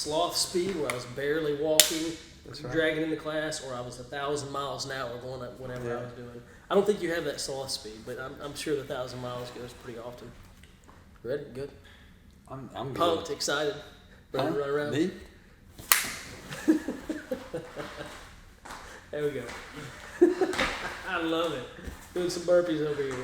sloth speed where I was barely walking, dragging into class, or I was 1,000 miles an hour going up whatever I was doing. I don't think you have that sloth speed, but I'm sure the 1,000 miles goes pretty often. Ready? Good. I'm pumped, good. Excited, ready to run around. Me? There we go. I love it. Doing some burpees over here.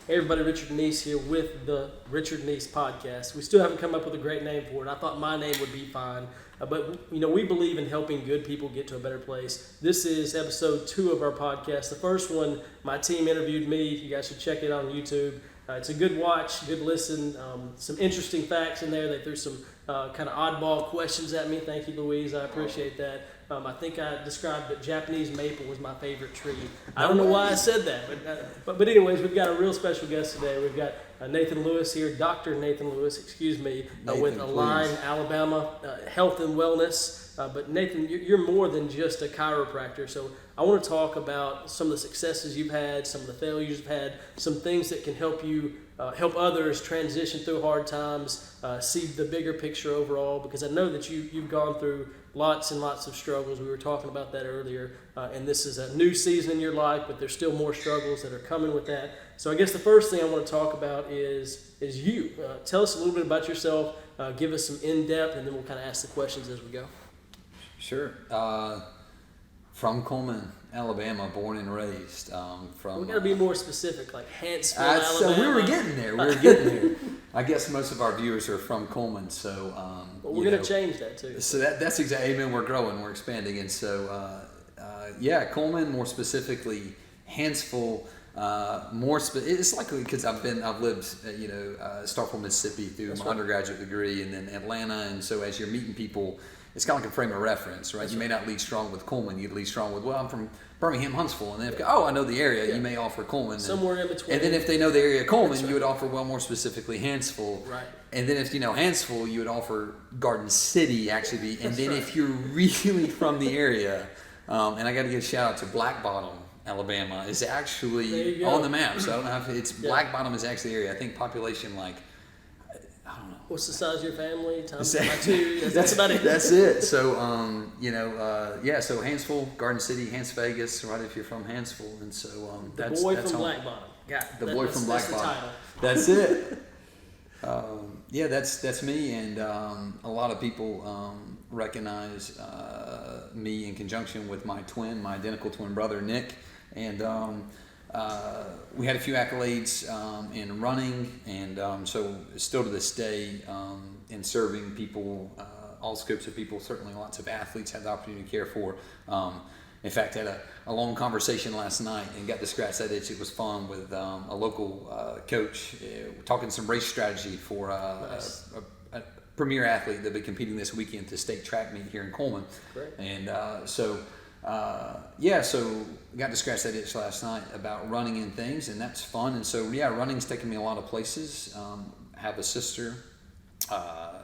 Hey everybody, Richard Neese here with the Richard Neese Podcast. We still haven't come up with a great name for it. I thought my name would be fine, but we believe in helping good people get to a better place. This is episode 2 of our podcast. The first one, my team interviewed me. You guys should check it out on YouTube. It's a good watch, good listen. Some interesting facts in there. They threw some kind of oddball questions at me. Thank you, Louise. I appreciate that. I think I described that Japanese maple was my favorite tree. I don't know why I said that, but anyways, we've got a real special guest today. We've got Nathan Lewis here, Dr. Nathan Lewis, with Align, Alabama, Health and Wellness. But Nathan, you're more than just a chiropractor, so I want to talk about some of the successes you've had, some of the failures you've had, some things that can help you help others transition through hard times, see the bigger picture overall, because I know that you've gone through lots and lots of struggles. We were talking about that earlier, and this is a new season in your life, but there's still more struggles that are coming with that. So I guess the first thing I want to talk about is you. Tell us a little bit about yourself, give us some in-depth, and then we'll kind of ask the questions as we go. Sure. From Cullman, Alabama, born and raised. We got to be more specific, like Huntsville, Alabama. So we were getting there. I guess most of our viewers are from Cullman, so. But we're going to change that too. So that's exactly. Amen. We're growing, we're expanding, and so Cullman, more specifically, Huntsville. It's likely because I've lived, Starkville, Mississippi through my undergraduate degree, and then Atlanta, and so as you're meeting people, it's kind of like a frame of reference, right? You may not lead strong with Cullman. You'd lead strong with, I'm from Birmingham, Huntsville. And then if, I know the area, you may offer Cullman. Somewhere in between. And then if they know the area of Cullman, you would offer, more specifically, Huntsville. Right. And then if you know Huntsville, you would offer Garden City, actually. And then if you're really from the area, and I got to give a shout out to Black Bottom, Alabama, is actually on the map. So I don't know if it's Black Bottom is actually the area. I think population I don't know. What's the size of your family? Times by 2. That's about it. That's it. So, so Huntsville, Garden City, Hans Vegas, right if you're from Huntsville. And so that's Black Bottom. Got it. The boy from Black Bottom. That's That's it. That's me. And a lot of people recognize me in conjunction with my identical twin brother, Nick. And we had a few accolades in running, and so still to this day in serving people, all scopes of people, certainly lots of athletes had the opportunity to care for. In fact, had a long conversation last night and got to scratch that itch. It was fun with a local coach talking some race strategy for a premier athlete that'll be competing this weekend to state track meet here in Cullman. Great. And so got to scratch that itch last night about running and things, and that's fun. And so, running's taken me a lot of places. Have a sister,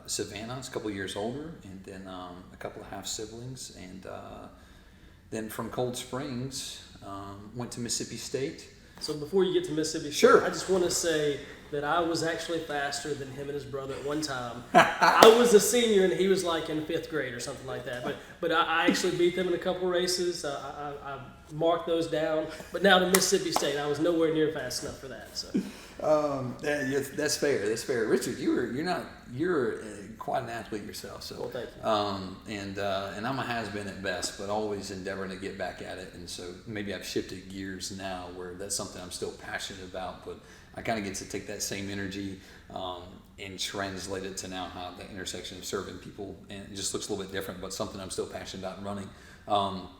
Savannah, is a couple of years older, and then a couple of half siblings. And then from Cold Springs, went to Mississippi State. So before you get to Mississippi State, sure. I just want to say that I was actually faster than him and his brother at one time. I was a senior and he was like in 5th grade or something like that. But I actually beat them in a couple races. I marked those down. But now to Mississippi State, I was nowhere near fast enough for that. So. That's fair. That's fair. Richard, you're quite an athlete yourself. So, well, thank you. And I'm a has-been at best, but always endeavoring to get back at it. And so maybe I've shifted gears now where that's something I'm still passionate about, but I kind of get to take that same energy and translate it to now how the intersection of serving people, and it just looks a little bit different, but something I'm still passionate about in running.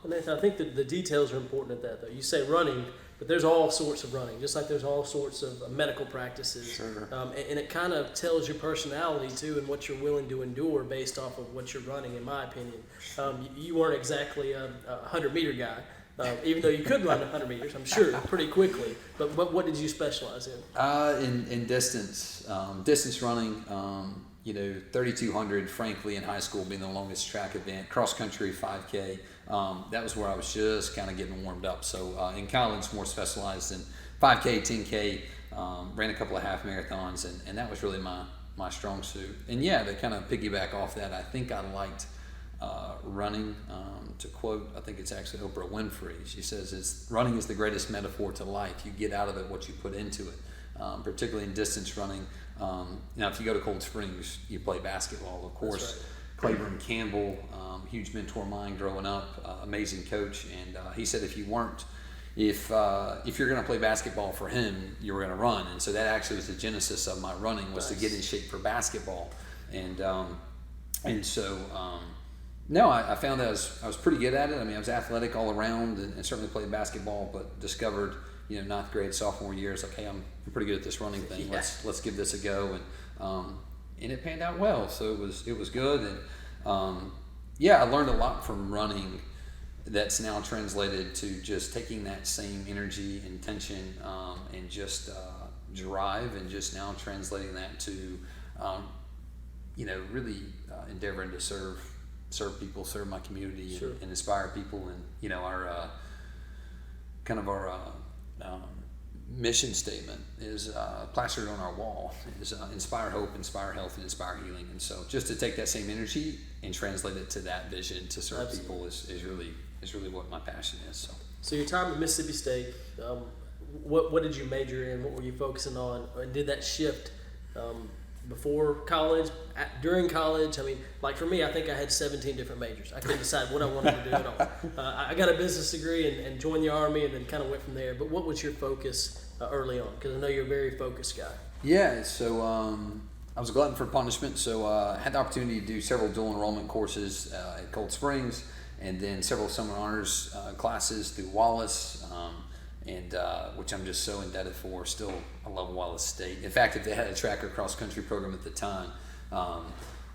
Nathan, I think that the details are important at that, though. You say running, but there's all sorts of running, just like there's all sorts of medical practices. Sure. And it kind of tells your personality, too, and what you're willing to endure based off of what you're running, in my opinion. You weren't exactly a 100-meter guy. Even though you could run 100 meters, I'm sure, pretty quickly. But what did you specialize in? In distance running, 3,200, frankly, in high school being the longest track event, cross country, 5K. that was where I was just kind of getting warmed up. So in college, more specialized in 5K, 10K, ran a couple of half marathons, and that was really my strong suit. And yeah, to kind of piggyback off that, I think I liked running. To quote, I think it's actually Oprah Winfrey. She says, running is the greatest metaphor to life. You get out of it what you put into it, particularly in distance running. Now, if you go to Cold Springs, you play basketball, of course. Right. Claiborne Campbell, huge mentor of mine growing up, amazing coach. And he said if you're going to play basketball for him, you were going to run. And so that actually was the genesis of my running, was to get in shape for basketball. And so I found that I was pretty good at it. I mean, I was athletic all around and certainly played basketball, but discovered, ninth grade, sophomore year, it's like, hey, I'm pretty good at this running thing. Yeah. Let's give this a go. And it panned out well. So it was good. And I learned a lot from running that's now translated to just taking that same energy, intention, and just drive, and just now translating that to, really endeavoring to serve people, serve my community, sure. and inspire people. And our mission statement is plastered on our wall, is inspire hope, inspire health, and inspire healing. And so just to take that same energy and translate it to that vision to serve Absolutely. People is really what my passion is. So your time at Mississippi State, what did you major in? What were you focusing on? And did that shift before college, during college? I mean, like for me, I think I had 17 different majors. I couldn't decide what I wanted to do at all. I got a business degree and joined the Army, and then kind of went from there. But what was your focus early on? Because I know you're a very focused guy. Yeah, so I was a glutton for punishment, so I had the opportunity to do several dual enrollment courses at Cold Springs, and then several summer honors classes through Wallace, and which I'm just so indebted for. Still, I love Wallace State. In fact, if they had a track or cross country program at the time,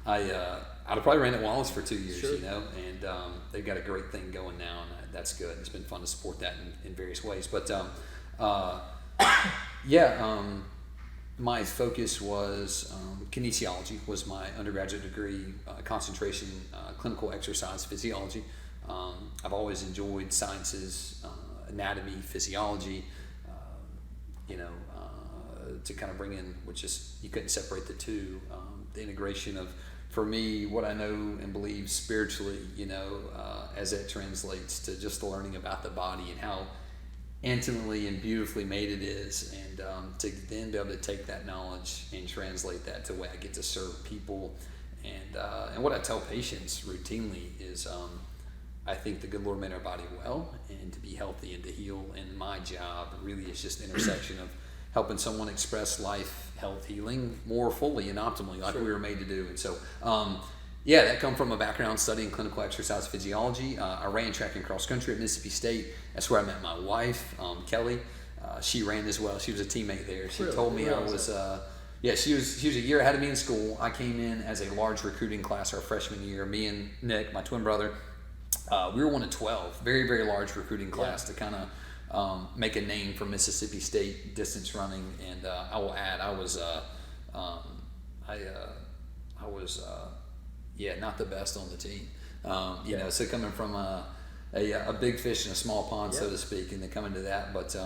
I'd have probably ran at Wallace for 2 years, sure. And they've got a great thing going now, and that's good. It's been fun to support that in various ways. But my focus was kinesiology was my undergraduate degree, concentration, clinical exercise physiology. I've always enjoyed sciences, anatomy, physiology, to kind of bring in, which is, you couldn't separate the two, the integration of, for me, what I know and believe spiritually, as it translates to just the learning about the body and how intimately and beautifully made it is, and to then be able to take that knowledge and translate that to the way I get to serve people. And what I tell patients routinely is, I think the good Lord made our body well, and to be healthy and to heal. And my job really is just the intersection of helping someone express life, health, healing more fully and optimally, like sure. we were made to do. And so, that come from a background studying clinical exercise physiology. I ran track and cross country at Mississippi State. That's where I met my wife, Kelly. She ran as well. She was a teammate there. She told me I was. She was a year ahead of me in school. I came in as a large recruiting class our freshman year. Me and Nick, my twin brother, we were one of 12. Very, very large recruiting class to kind of make a name for Mississippi State distance running. And I will add, I was not the best on the team. So coming from a big fish in a small pond, so to speak, and then coming to that, but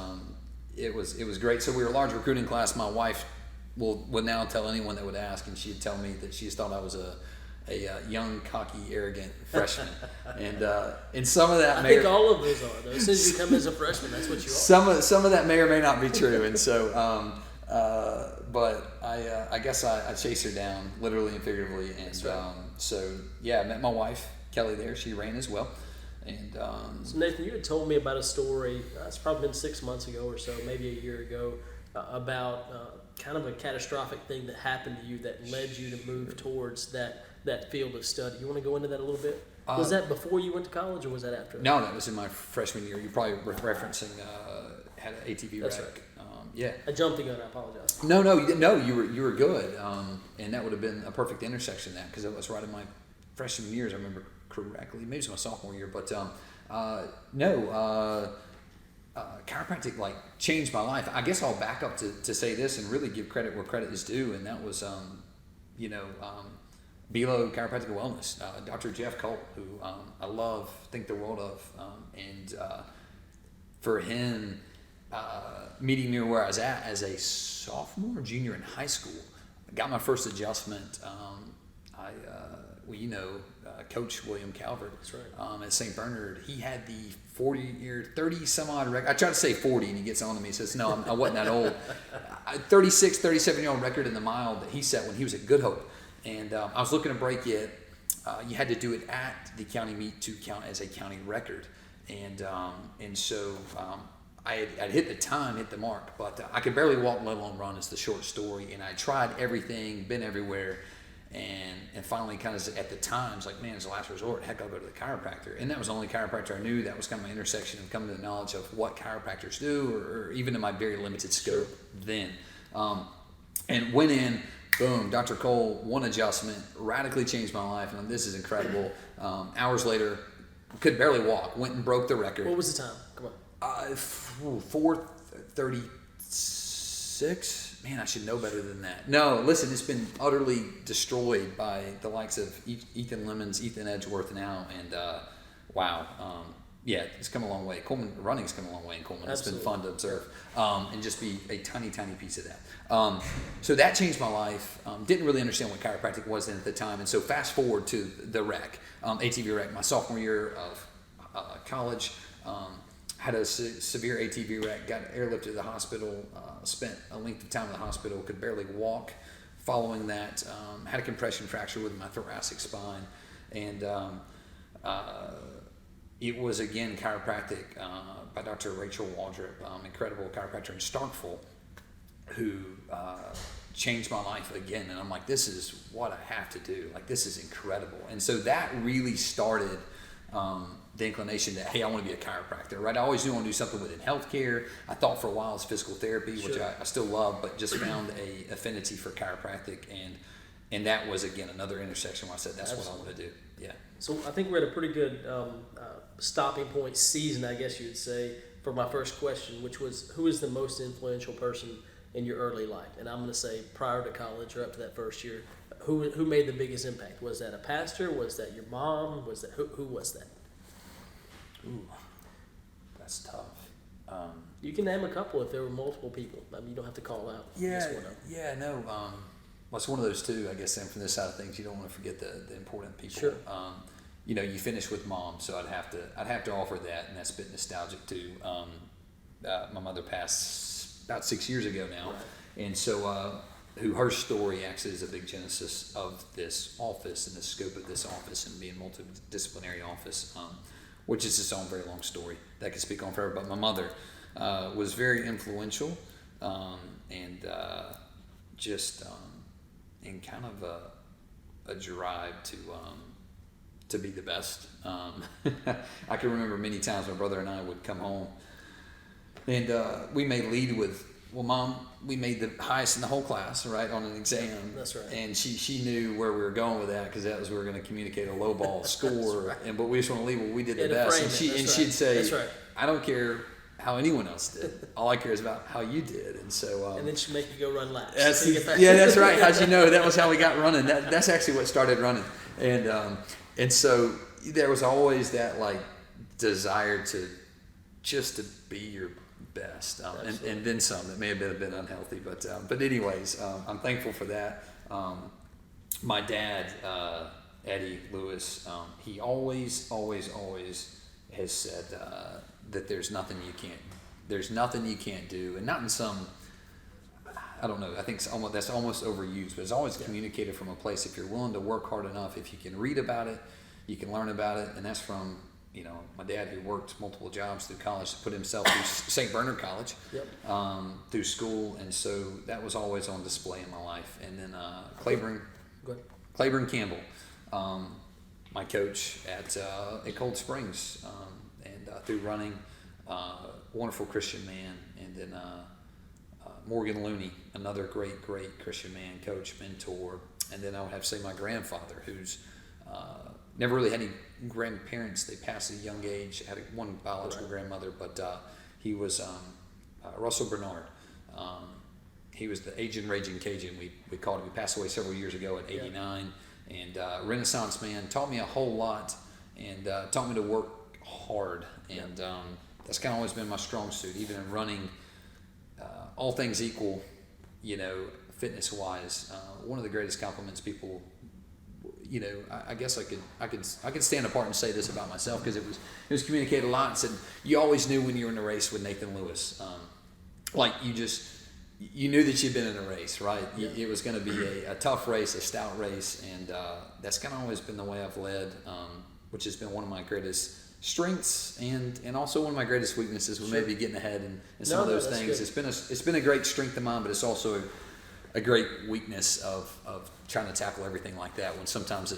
it was great. So we were a large recruiting class. My wife would now tell anyone that would ask, and she'd tell me that she just thought I was a young, cocky, arrogant freshman, and some of that. I think all of those are. Though. As soon as you come as a freshman, that's what you are. Some of that may or may not be true, and so. But I guess I chased her down, literally and figuratively, and right. I met my wife Kelly there. She ran as well, and so Nathan, you had told me about a story. It's probably been 6 months ago or so, maybe a year ago, about kind of a catastrophic thing that happened to you that led you to move towards that field of study. You want to go into that a little bit? Was that before you went to college, or was that after? No, that was in my freshman year. You're probably referencing had an ATV That's wreck. Right. Yeah. I jumped the gun. I apologize. No, you were good, and that would have been a perfect intersection. That because it was right in my freshman years. I remember correctly. Maybe it was my sophomore year, but chiropractic changed my life. I guess I'll back up to say this and really give credit where credit is due, and that was Belo Chiropractic Wellness, Dr. Jeff Cole, who I love, think the world of, and for him, meeting me where I was at as a sophomore, junior in high school, I got my first adjustment. Coach William Calvert, that's right. at St. Bernard, he had the 30 some odd record. I tried to say 40 and he gets on to me and says, no, I wasn't that old. 36, 37-year-old record in the mile that he set when he was at Good Hope. And I was looking to break it. You had to do it at the county meet to count as a county record. And so I had hit the mark, but I could barely walk, let alone run, is the short story. And I tried everything, been everywhere. And finally, kind of at the time, it's like, man, as a last resort, heck, I'll go to the chiropractor. And that was the only chiropractor I knew. That was kind of my intersection of coming to the knowledge of what chiropractors do, or even in my very limited scope then. And went in, boom, Dr. Cole, one adjustment, radically changed my life. And this is incredible. Hours later, could barely walk, went and broke the record. What was the time? Come on. 4:36. Man, I should know better than that. No, listen, it's been utterly destroyed by the likes of Ethan Lemons, Ethan Edgeworth now, and wow. It's come a long way. Running's come a long way in Cullman. Absolutely. It's been fun to observe and just be a tiny, tiny piece of that. So that changed my life. Didn't really understand what chiropractic was then at the time, and so fast forward to the rec, ATV rec, my sophomore year of college. Had a severe ATV wreck, got airlifted to the hospital, spent a length of time in the hospital, could barely walk. Following that, had a compression fracture with my thoracic spine. And it was, again, chiropractic by Dr. Rachel Waldrop, incredible chiropractor in Starkville, who changed my life again. And I'm like, this is what I have to do. Like, this is incredible. And so that really started the inclination that, hey, I want to be a chiropractor, right? I always knew I want to do something within healthcare. I thought for a while it was physical therapy, which I still love, but just found a affinity for chiropractic, and that was, again, another intersection where I said, that's Absolutely. What I want to do. Yeah. So I think we're at a pretty good stopping point season, I guess you would say, for my first question, which was, who is the most influential person in your early life? And I'm going to say prior to college or up to that first year, who made the biggest impact? Was that a pastor? Was that your mom? Was that who was that? Ooh, that's tough. You can name a couple if there were multiple people. I mean, you don't have to call out. Well, it's one of those two, I guess, and from this side of things, you don't want to forget the important people. Sure. You finish with mom, so I'd have to offer that, and that's a bit nostalgic too. My mother passed about 6 years ago now, right. And so her story actually is a big genesis of this office and the scope of this office and being multidisciplinary office. Which is its own very long story that I could speak on forever. But my mother was very influential and just in kind of a drive to be the best. I can remember many times my brother and I would come home and we may lead with, well, Mom, we made the highest in the whole class, right, on an exam. That's right. And she knew where we were going with that because that was we were going to communicate a low ball score. Right. But we just want to leave what we did the best. She'd say, that's right. I don't care how anyone else did. All I care is about how you did. And so. And then she'd make you go run laps. That's right. How'd you know? That was how we got running. That's actually what started running. And so there was always that like desire to be your best, and then some that may have been a bit unhealthy, but anyways, I'm thankful for that. My dad, Eddie Lewis, he always has said that there's nothing you can't do, and not in some, I don't know, I think that's almost overused, but it's always communicated from a place, if you're willing to work hard enough, if you can read about it, you can learn about it, and that's from my dad, who worked multiple jobs through college to put himself through St. Bernard College, yep. Through school, and so that was always on display in my life. And then Claiborne Campbell, my coach at Cold Springs, and through running, wonderful Christian man. And then Morgan Looney, another great Christian man, coach, mentor. And then I would have to say my grandfather, who's never really had any grandparents. They passed at a young age. Had one biological grandmother, but he was Russell Bernard. He was the Aging Raging Cajun. We called him. He passed away several years ago at 89. and Renaissance man, taught me a whole lot, and taught me to work hard, and that's kind of always been my strong suit, even in running. All things equal, fitness wise, one of the greatest compliments people, I guess I could stand apart and say this about myself, because it was communicated a lot, and said you always knew when you were in a race with Nathan Lewis, like you knew that you'd been in a race, right? Yeah. It was going to be a tough race, a stout race, and that's kind of always been the way I've led, which has been one of my greatest strengths and also one of my greatest weaknesses, was maybe getting ahead and some of those things. Good. It's been a great strength of mine, but it's also a great weakness of trying to tackle everything like that, when sometimes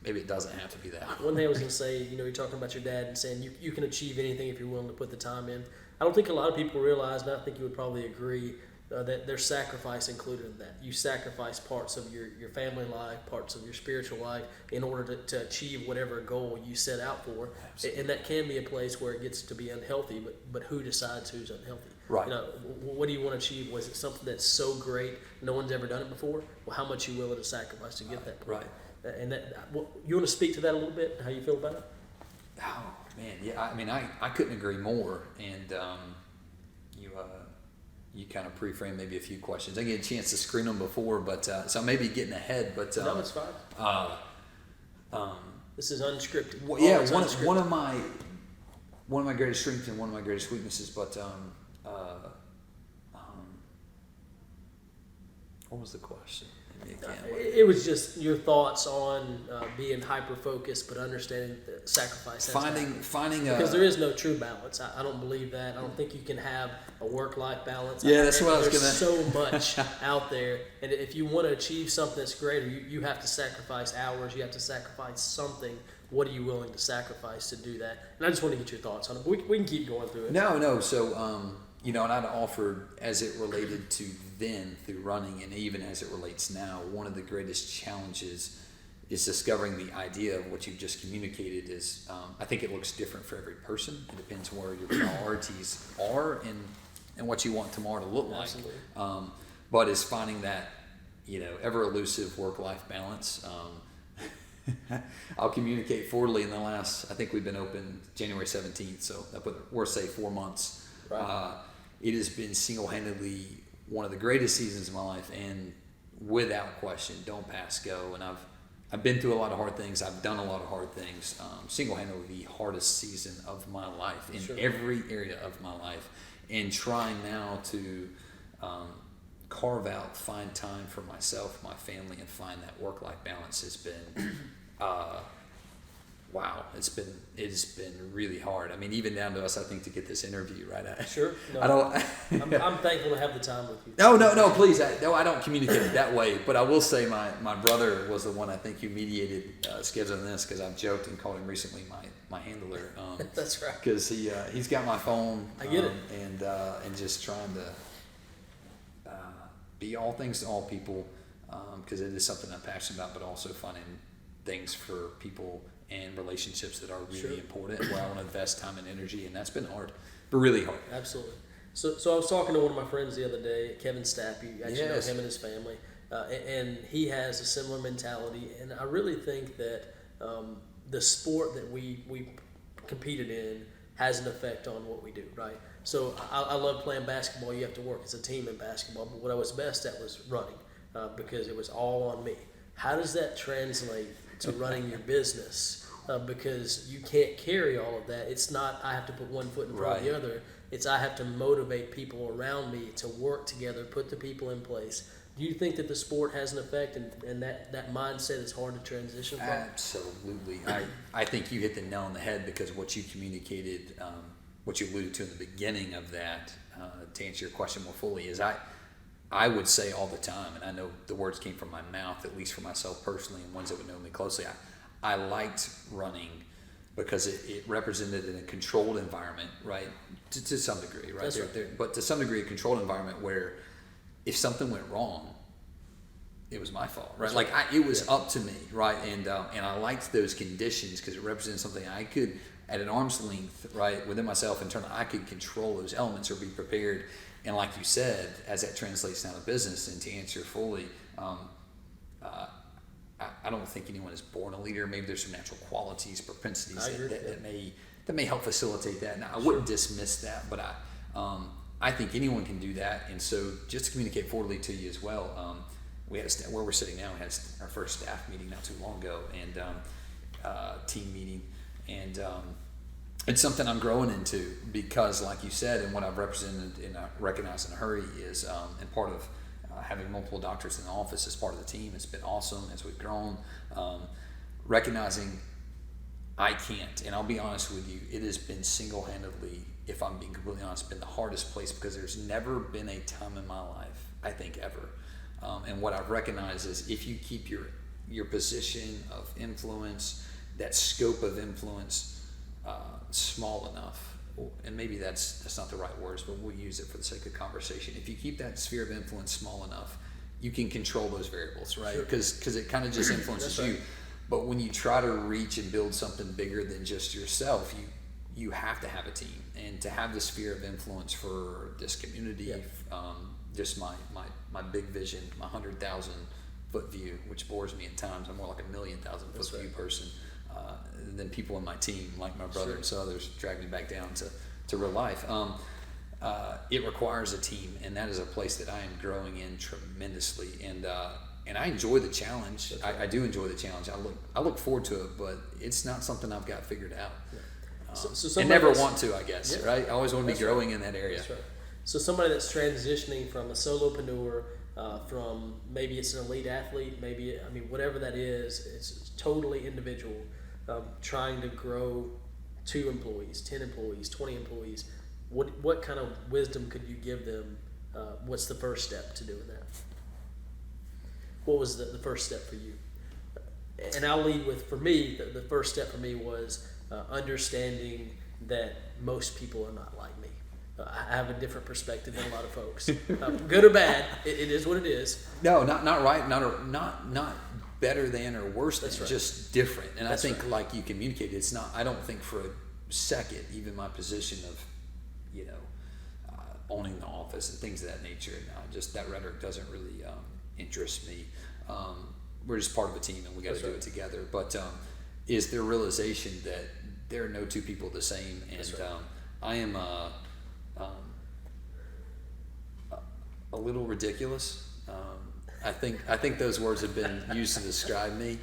maybe it doesn't have to be that. One thing I was going to say, you're talking about your dad and saying you can achieve anything if you're willing to put the time in. I don't think a lot of people realize, and I think you would probably agree, that there's sacrifice included in that. You sacrifice parts of your family life, parts of your spiritual life, in order to achieve whatever goal you set out for. Absolutely. And that can be a place where it gets to be unhealthy, but who decides who's unhealthy? Right. What do you want to achieve? Was it something that's so great no one's ever done it before? Well, how much are you willing to sacrifice to get that point? Right. And you want to speak to that a little bit, how you feel about it? Oh man, yeah. I mean, I couldn't agree more. And you kind of pre-framed maybe a few questions. I didn't get a chance to screen them before, but so maybe getting ahead. But no, it's fine. This is unscripted. Well, yeah, one of my greatest strengths and one of my greatest weaknesses. But what was the question? It was just your thoughts on being hyper-focused, but understanding the sacrifice. Finding because there is no true balance. I don't believe that. I don't think you can have a work-life balance. Yeah, that's what I was going to. There's so much out there, and if you want to achieve something that's greater, you have to sacrifice hours. You have to sacrifice something. What are you willing to sacrifice to do that? And I just want to get your thoughts on it. But we can keep going through it. No. So, and I'd offered, as it related to then through running, and even as it relates now, one of the greatest challenges is discovering the idea of what you've just communicated is, I think it looks different for every person. It depends where your priorities are and what you want tomorrow to look like. Absolutely. But is finding that, ever elusive work-life balance. I'll communicate forwardly in the last, I think we've been open January 17th, so we're say 4 months. Right. It has been single-handedly one of the greatest seasons of my life, and without question, don't pass go. And I've been through a lot of hard things. I've done a lot of hard things. Single-handedly the hardest season of my life in every area of my life, and trying now to find time for myself, my family, and find that work-life balance has been wow. It's been really hard. I mean, even down to us, I think, to get this interview right. Sure. No, I'm thankful to have the time with you. No, please. I don't communicate it that way. But I will say my brother was the one, I think, who mediated scheduling this, because I've joked and called him recently my handler. That's right. Because he's got my phone. I get it. And just trying to be all things to all people, because it is something I'm passionate about, but also finding things for people and relationships that are really important, where I want to invest time and energy, and that's been hard, but really hard. Absolutely. So I was talking to one of my friends the other day, Kevin Stapp. You actually know him and his family, and he has a similar mentality. And I really think that the sport that we competed in has an effect on what we do, right? So I love playing basketball. You have to work as a team in basketball, but what I was best at was running, because it was all on me. How does that translate to running your business? Because you can't carry all of that. It's not I have to put one foot in front of the other. It's I have to motivate people around me to work together, put the people in place. Do you think that the sport has an effect, and that mindset is hard to transition from? Absolutely. I think you hit the nail on the head, because what you communicated, what you alluded to in the beginning of that, to answer your question more fully, is I would say all the time, and I know the words came from my mouth, at least for myself personally, and ones that would know me closely, I liked running because it represented in a controlled environment, right? To some degree, right? That's right. But to some degree, a controlled environment where if something went wrong, it was my fault, right? Like it was up to me, right? And I liked those conditions because it represented something I could, at an arm's length, right, within myself, internally, I could control those elements or be prepared. And like you said, as that translates down to business, and to answer fully, I don't think anyone is born a leader. Maybe there's some natural qualities, propensities that may help facilitate that. Now, I wouldn't dismiss that, but I think anyone can do that. And so just to communicate forwardly to you as well, we had where we're sitting now, we had our first staff meeting not too long ago, and team meeting. And it's something I'm growing into because, like you said, and what I've represented and I recognize in a hurry is, and part of having multiple doctors in the office as part of the team, it's been awesome as we've grown. Recognizing I can't, and I'll be honest with you, it has been single-handedly, if I'm being completely honest, been the hardest place because there's never been a time in my life, I think ever. And what I've recognized is if you keep your position of influence, that scope of influence, small enough, and maybe that's not the right words, but we'll use it for the sake of conversation. If you keep that sphere of influence small enough, you can control those variables, right? Because it kind of just influences you. But when you try to reach and build something bigger than just yourself, you have to have a team, and to have the sphere of influence for this community, just my big vision, my 100,000 foot view, which bores me at times. I'm more like 1,000,000 foot view person. Than people in my team, like my brother and some others, drag me back down to real life. It requires a team, and that is a place that I am growing in tremendously. And I enjoy the challenge. I do enjoy the challenge. I look forward to it, but it's not something I've got figured out. And never want to, I guess. Right? I always want to be growing in that area. That's right. So somebody that's transitioning from a solopreneur, from maybe it's an elite athlete, whatever that is, it's totally individual. Trying to grow 2 employees, 10 employees, 20 employees, what kind of wisdom could you give them? What's the first step to doing that? What was the first step for you? And I'll lead with, for me, the first step for me was understanding that most people are not like me. I have a different perspective than a lot of folks. Good or bad, it is what it is. No, not right, not better than or worse than, just different. And I think like you communicated, it's not, I don't think for a second, even my position of, owning the office and things of that nature, just that rhetoric doesn't really interest me. We're just part of a team and we got to do it together. But is there realization that there are no 2 people the same, and I am a little ridiculous. I think those words have been used to describe me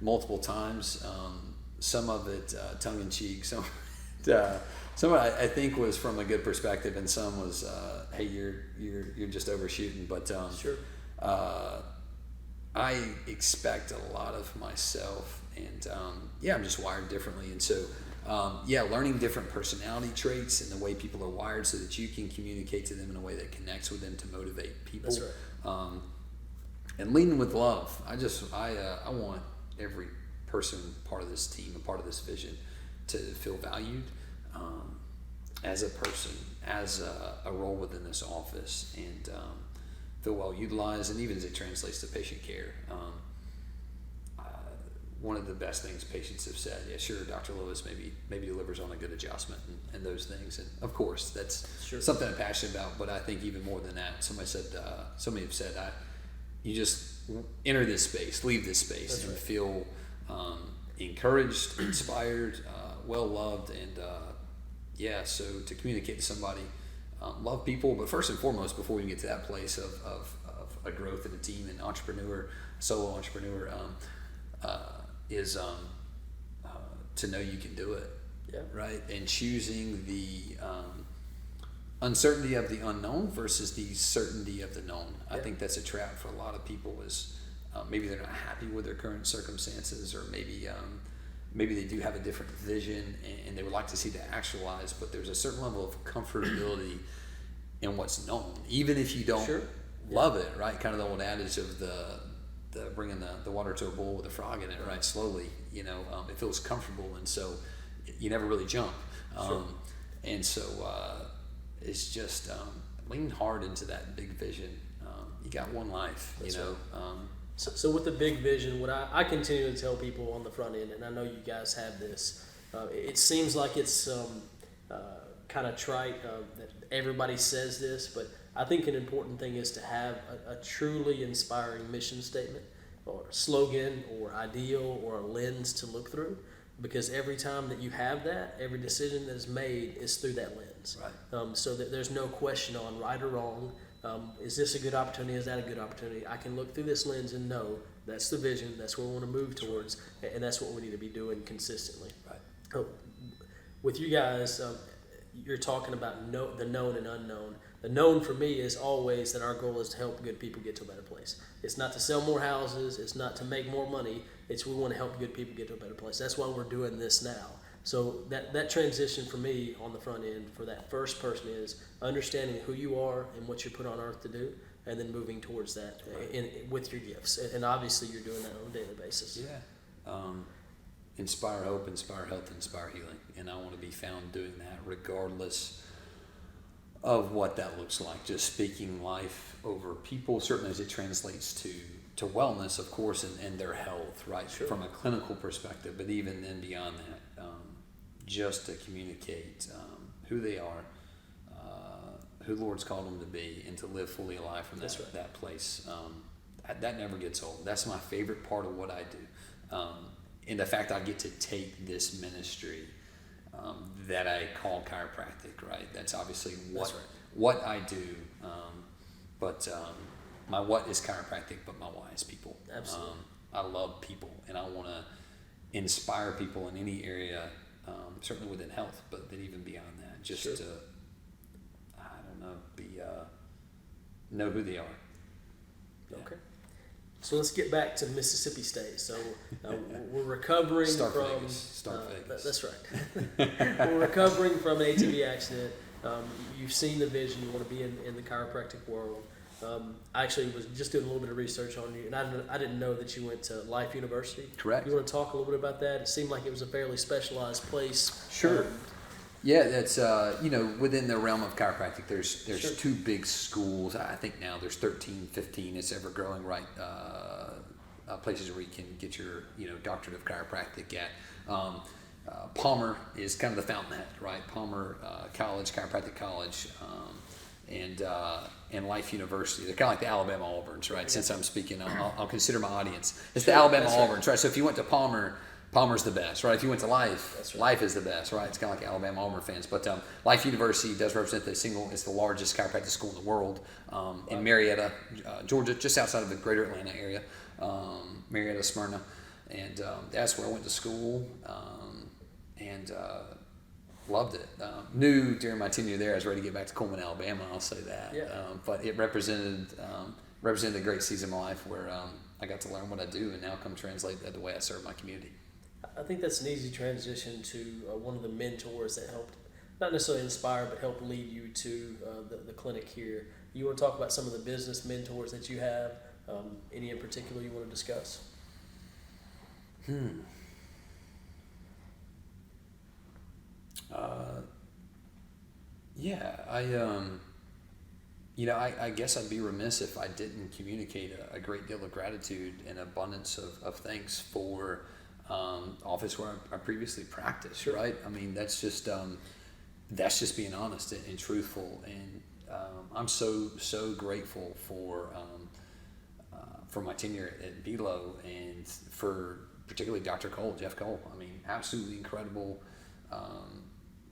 multiple times. Some of it tongue in cheek. Some of it I think was from a good perspective, and some was, hey, you're just overshooting. But I expect a lot of myself, and I'm just wired differently, and so learning different personality traits and the way people are wired, so that you can communicate to them in a way that connects with them to motivate people. That's right. And leading with love. I want every person part of this team, a part of this vision, to feel valued as a person, as a role within this office, and feel well utilized, and even as it translates to patient care. One of the best things patients have said, sure, Dr. Lewis maybe delivers on a good adjustment and those things. And of course, that's something I'm passionate about, but I think even more than that, somebody have said, you just enter this space, leave this space, and feel encouraged, inspired, well-loved, and so to communicate to somebody, love people, but first and foremost, before we get to that place of a growth in a team, an entrepreneur, solo entrepreneur, is to know you can do it, right? And choosing the uncertainty of the unknown versus the certainty of the known. I think that's a trap for a lot of people, is maybe they're not happy with their current circumstances, or maybe they do have a different vision and they would like to see that actualized, but there's a certain level of comfortability in what's known, even if you don't love it, right? Kind of the old adage of the bringing the water to a bowl with a frog in it, right? Slowly, it feels comfortable, and so you never really jump. And so it's just lean hard into that big vision. You got one life, So with the big vision, what I continue to tell people on the front end, and I know you guys have this, it seems like it's kind of trite that everybody says this, but I think an important thing is to have a truly inspiring mission statement. slogan or ideal or a lens to look through, because every time that you have that, every decision that is made is through that lens. Right. So that there's no question on right or wrong. Is this a good opportunity? Is that a good opportunity? I can look through this lens and know that's the vision, that's where we want to move towards, and that's what we need to be doing consistently. Right. With you guys, you're talking about the known and unknown. The known for me is always that our goal is to help good people get to a better place. It's not to sell more houses. It's not to make more money. It's we want to help good people get to a better place. That's why we're doing this now. So that transition for me on the front end for that first person is understanding who you are and what you're put on earth to do, and then moving towards that with your gifts. And obviously you're doing that on a daily basis. Yeah. Inspire hope, inspire health, inspire healing. And I want to be found doing that regardless of what that looks like. Just speaking life over people, certainly as it translates to wellness, of course, and their health, right? Sure. From a clinical perspective, but even then beyond that, just to communicate who they are, who the Lord's called them to be, and to live fully alive from that place. That never gets old. That's my favorite part of what I do. And the fact I get to take this ministry that I call chiropractic, right? That's obviously what I do. But my what is chiropractic, but my why is people. Absolutely. I love people, and I want to inspire people in any area, certainly within health, but then even beyond that, just Sure. to, know who they are. Yeah. Okay. So let's get back to Mississippi State. So we're recovering Start from Vegas. That's right. We're recovering from an ATV accident. You've seen the vision. You want to be in the chiropractic world. I actually was just doing a little bit of research on you, and I didn't know that you went to Life University. Correct. You want to talk a little bit about that? It seemed like it was a fairly specialized place. Sure. Yeah, that's within the realm of chiropractic, there's Sure. two big schools. I think now there's 13, 15. It's ever growing, right? Places where you can get your doctorate of chiropractic at. Palmer is kind of the fountainhead, right? Palmer College, Chiropractic College, and Life University. They're kind of like the Alabama Auburns, right? Since I'm speaking, I'll consider my audience. It's the Alabama Auburns, right? So if you went to Palmer's the best, right? If you went to Life, Life is the best, right? It's kind of like Alabama Auburn fans. But Life University does represent it's the largest chiropractic school in the world in Marietta, Georgia, just outside of the greater Atlanta area, Marietta, Smyrna. And that's where I went to school and loved it. Knew during my tenure there I was ready to get back to Cullman, Alabama, I'll say that. Yeah. But it represented a great season of my life where I got to learn what I do and now come translate that the way I serve my community. I think that's an easy transition to one of the mentors that helped, not necessarily inspire, but help lead you to the clinic here. You want to talk about some of the business mentors that you have? Any in particular you want to discuss? I guess I'd be remiss if I didn't communicate a great deal of gratitude and abundance of thanks for office where I previously practiced. Sure. Right? I mean, that's just being honest and truthful, and I'm so grateful for my tenure at BELO and for particularly Dr. Jeff Cole. I mean, absolutely incredible.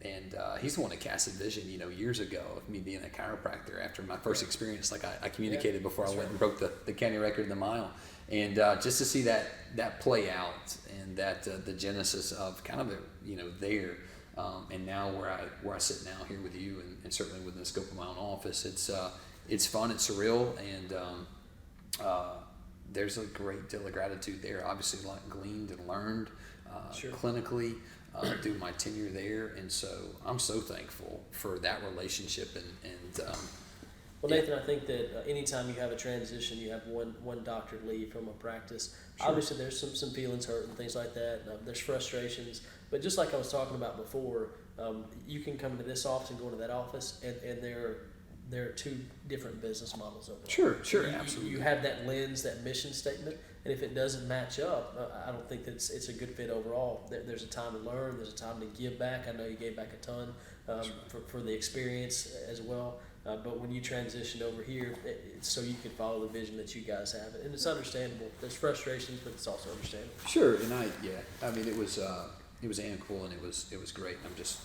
And he's the one that casted vision, years ago of me being a chiropractor after my first experience. Like I communicated before I went and broke the county record in the mile. And just to see that play out and that the genesis of kind of there, and now where I sit now here with you and certainly within the scope of my own office, it's fun, it's surreal, and there's a great deal of gratitude there. Obviously, a lot gleaned and learned clinically. Through my tenure there, and so I'm so thankful for that relationship. Well, Nathan, I think that anytime you have a transition, you have one doctor leave from a practice. Sure. Obviously, there's some feelings hurt and things like that. There's frustrations, but just like I was talking about before, you can come to this office and go into that office, and there are two different business models over there. Sure, absolutely. You have that lens, that mission statement. And if it doesn't match up, I don't think that it's a good fit overall. There's a time to learn. There's a time to give back. I know you gave back a ton for the experience as well. but when you transitioned over here, it's so you can follow the vision that you guys have, and it's understandable. There's frustrations, but it's also understandable. Sure, and I mean, it was amicable, and it was great.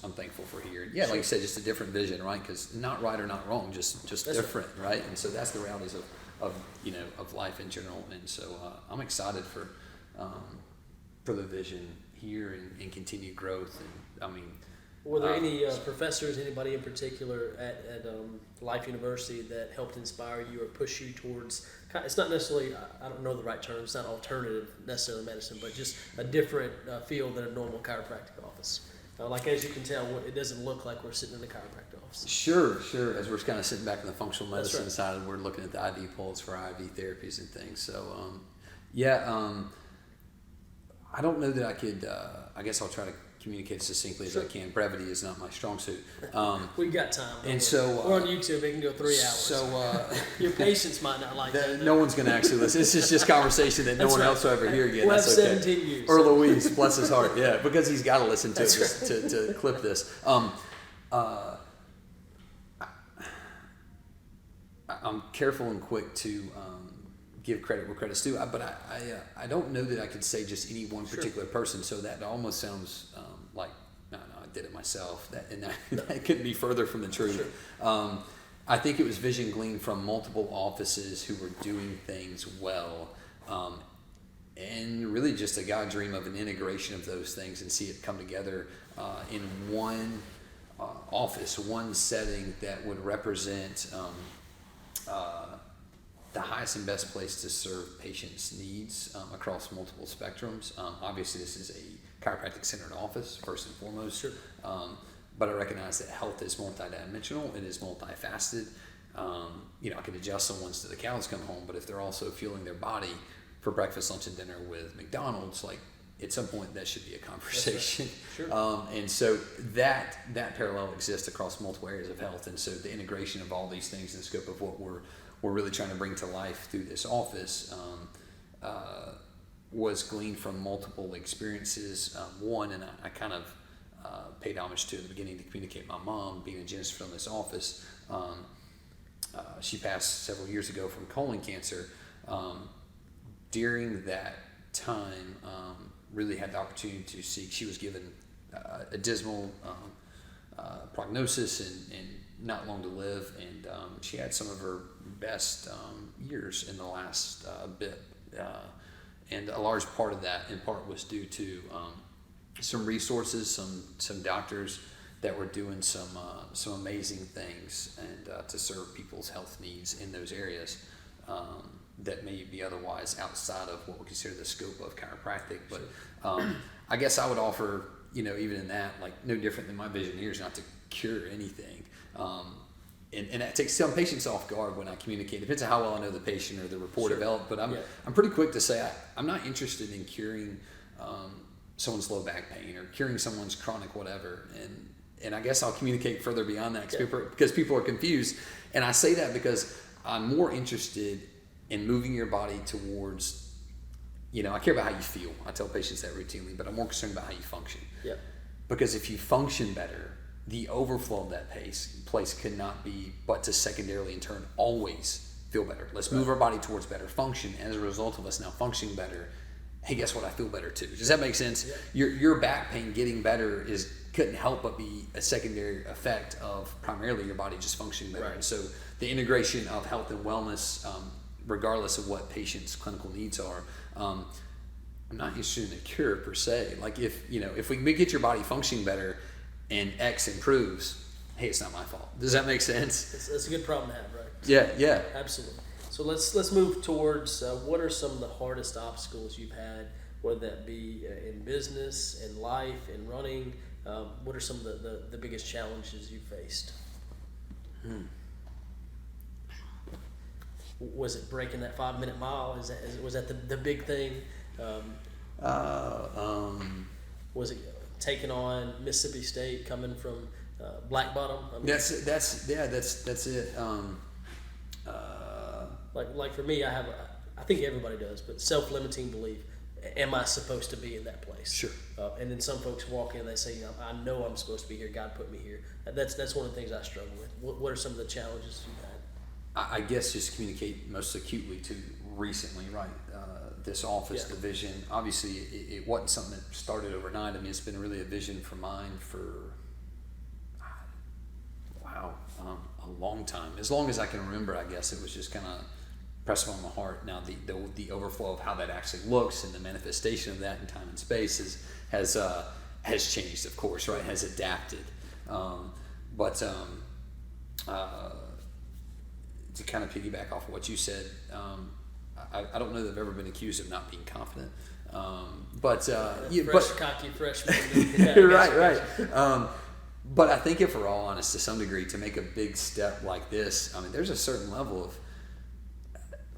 I'm thankful for here. Yeah, like you said, just a different vision, right? Because not right or not wrong, just that's different, right? And so that's the realities of life in general. And so I'm excited for the vision here and continued growth. And I mean, were there any professors, anybody in particular at Life University that helped inspire you or push you towards? It's not necessarily, I don't know the right term, it's not alternative necessarily medicine, but just a different field than a normal chiropractic office. Like, as you can tell, it doesn't look like we're sitting in the chiropractic office. Sure. As we're kind of sitting back in the functional medicine side, we're looking at the IV pulse for IV therapies and things. So, I don't know that I could. I guess I'll try to communicate as succinctly as I can. Brevity is not my strong suit. We've got time. And so we're on YouTube. It can go 3 hours. So your patients might not like that. No one's going to actually listen. This is just conversation that no one else will ever hear again. We'll have That's 17 years. Or Louise, bless his heart. Yeah, because he's got to listen to it to clip this. I'm careful and quick to give credit where credit's due, but I don't know that I could say just any one particular person. So that almost sounds like no, I did it myself. That couldn't be further from the truth. Sure. I think it was vision gleaned from multiple offices who were doing things well, and really just a God dream of an integration of those things and see it come together in one office, one setting that would represent the highest and best place to serve patients' needs across multiple spectrums. Obviously, this is a chiropractic-centered office, first and foremost. Sure. But I recognize that health is multidimensional. It is multifaceted. I can adjust someone's till the cows come home, but if they're also fueling their body for breakfast, lunch, and dinner with McDonald's, like at some point that should be a conversation. Right. Sure. And so that parallel exists across multiple areas of health. And so the integration of all these things in the scope of what we're really trying to bring to life through this office was gleaned from multiple experiences. One, and I kind of paid homage to at the beginning to communicate my mom being a genesis from this office. She passed several years ago from colon cancer. During that time, really had the opportunity to seek. She was given a dismal prognosis and not long to live, and she had some of her best years in the last bit, and a large part of that, in part, was due to some resources, some doctors that were doing some amazing things and to serve people's health needs in those areas that may be otherwise outside of what we consider the scope of chiropractic. But I guess I would offer, even in that, like no different than my vision here is not to cure anything. And that takes some patients off guard when I communicate. It depends on how well I know the patient or the rapport developed. But I'm pretty quick to say I'm not interested in curing someone's low back pain or curing someone's chronic whatever. And I guess I'll communicate further beyond that because people are confused. And I say that because I'm more interested in moving your body towards, I care about how you feel. I tell patients that routinely, but I'm more concerned about how you function. Yeah. Because if you function better, the overflow of that place could not be but to secondarily in turn always feel better. Let's move our body towards better function. And as a result of us now functioning better, hey, guess what? I feel better too. Does that make sense? Yeah. Your back pain getting better couldn't help but be a secondary effect of primarily your body just functioning better. Right. And so the integration of health and wellness, regardless of what patients' clinical needs are, I'm not interested in a cure per se. Like if we can get your body functioning better and X improves, hey, it's not my fault. Does that make sense? It's a good problem to have, right? Yeah. Absolutely. So let's move towards what are some of the hardest obstacles you've had, whether that be in business, in life, in running. What are some of the biggest challenges you faced? Was it breaking that 5-minute mile? Was that the big thing? Was it taking on Mississippi State, coming from Black Bottom? That's it. Like for me, I think everybody does, but self-limiting belief. am I supposed to be in that place? Sure. And then some folks walk in and they say, I know I'm supposed to be here. God put me here. That's one of the things I struggle with. What are some of the challenges you've had? I guess just communicate most acutely to recently, right? This office division. Obviously, it wasn't something that started overnight. I mean, it's been really a vision for mine for, a long time. As long as I can remember, I guess it was just kind of pressed on my heart. Now, the overflow of how that actually looks and the manifestation of that in time and space has changed, of course, right? Has adapted. But to kind of piggyback off of what you said, I don't know that I've ever been accused of not being confident. Cocky freshman. Right. But I think if we're all honest to some degree, to make a big step like this, I mean, there's a certain level of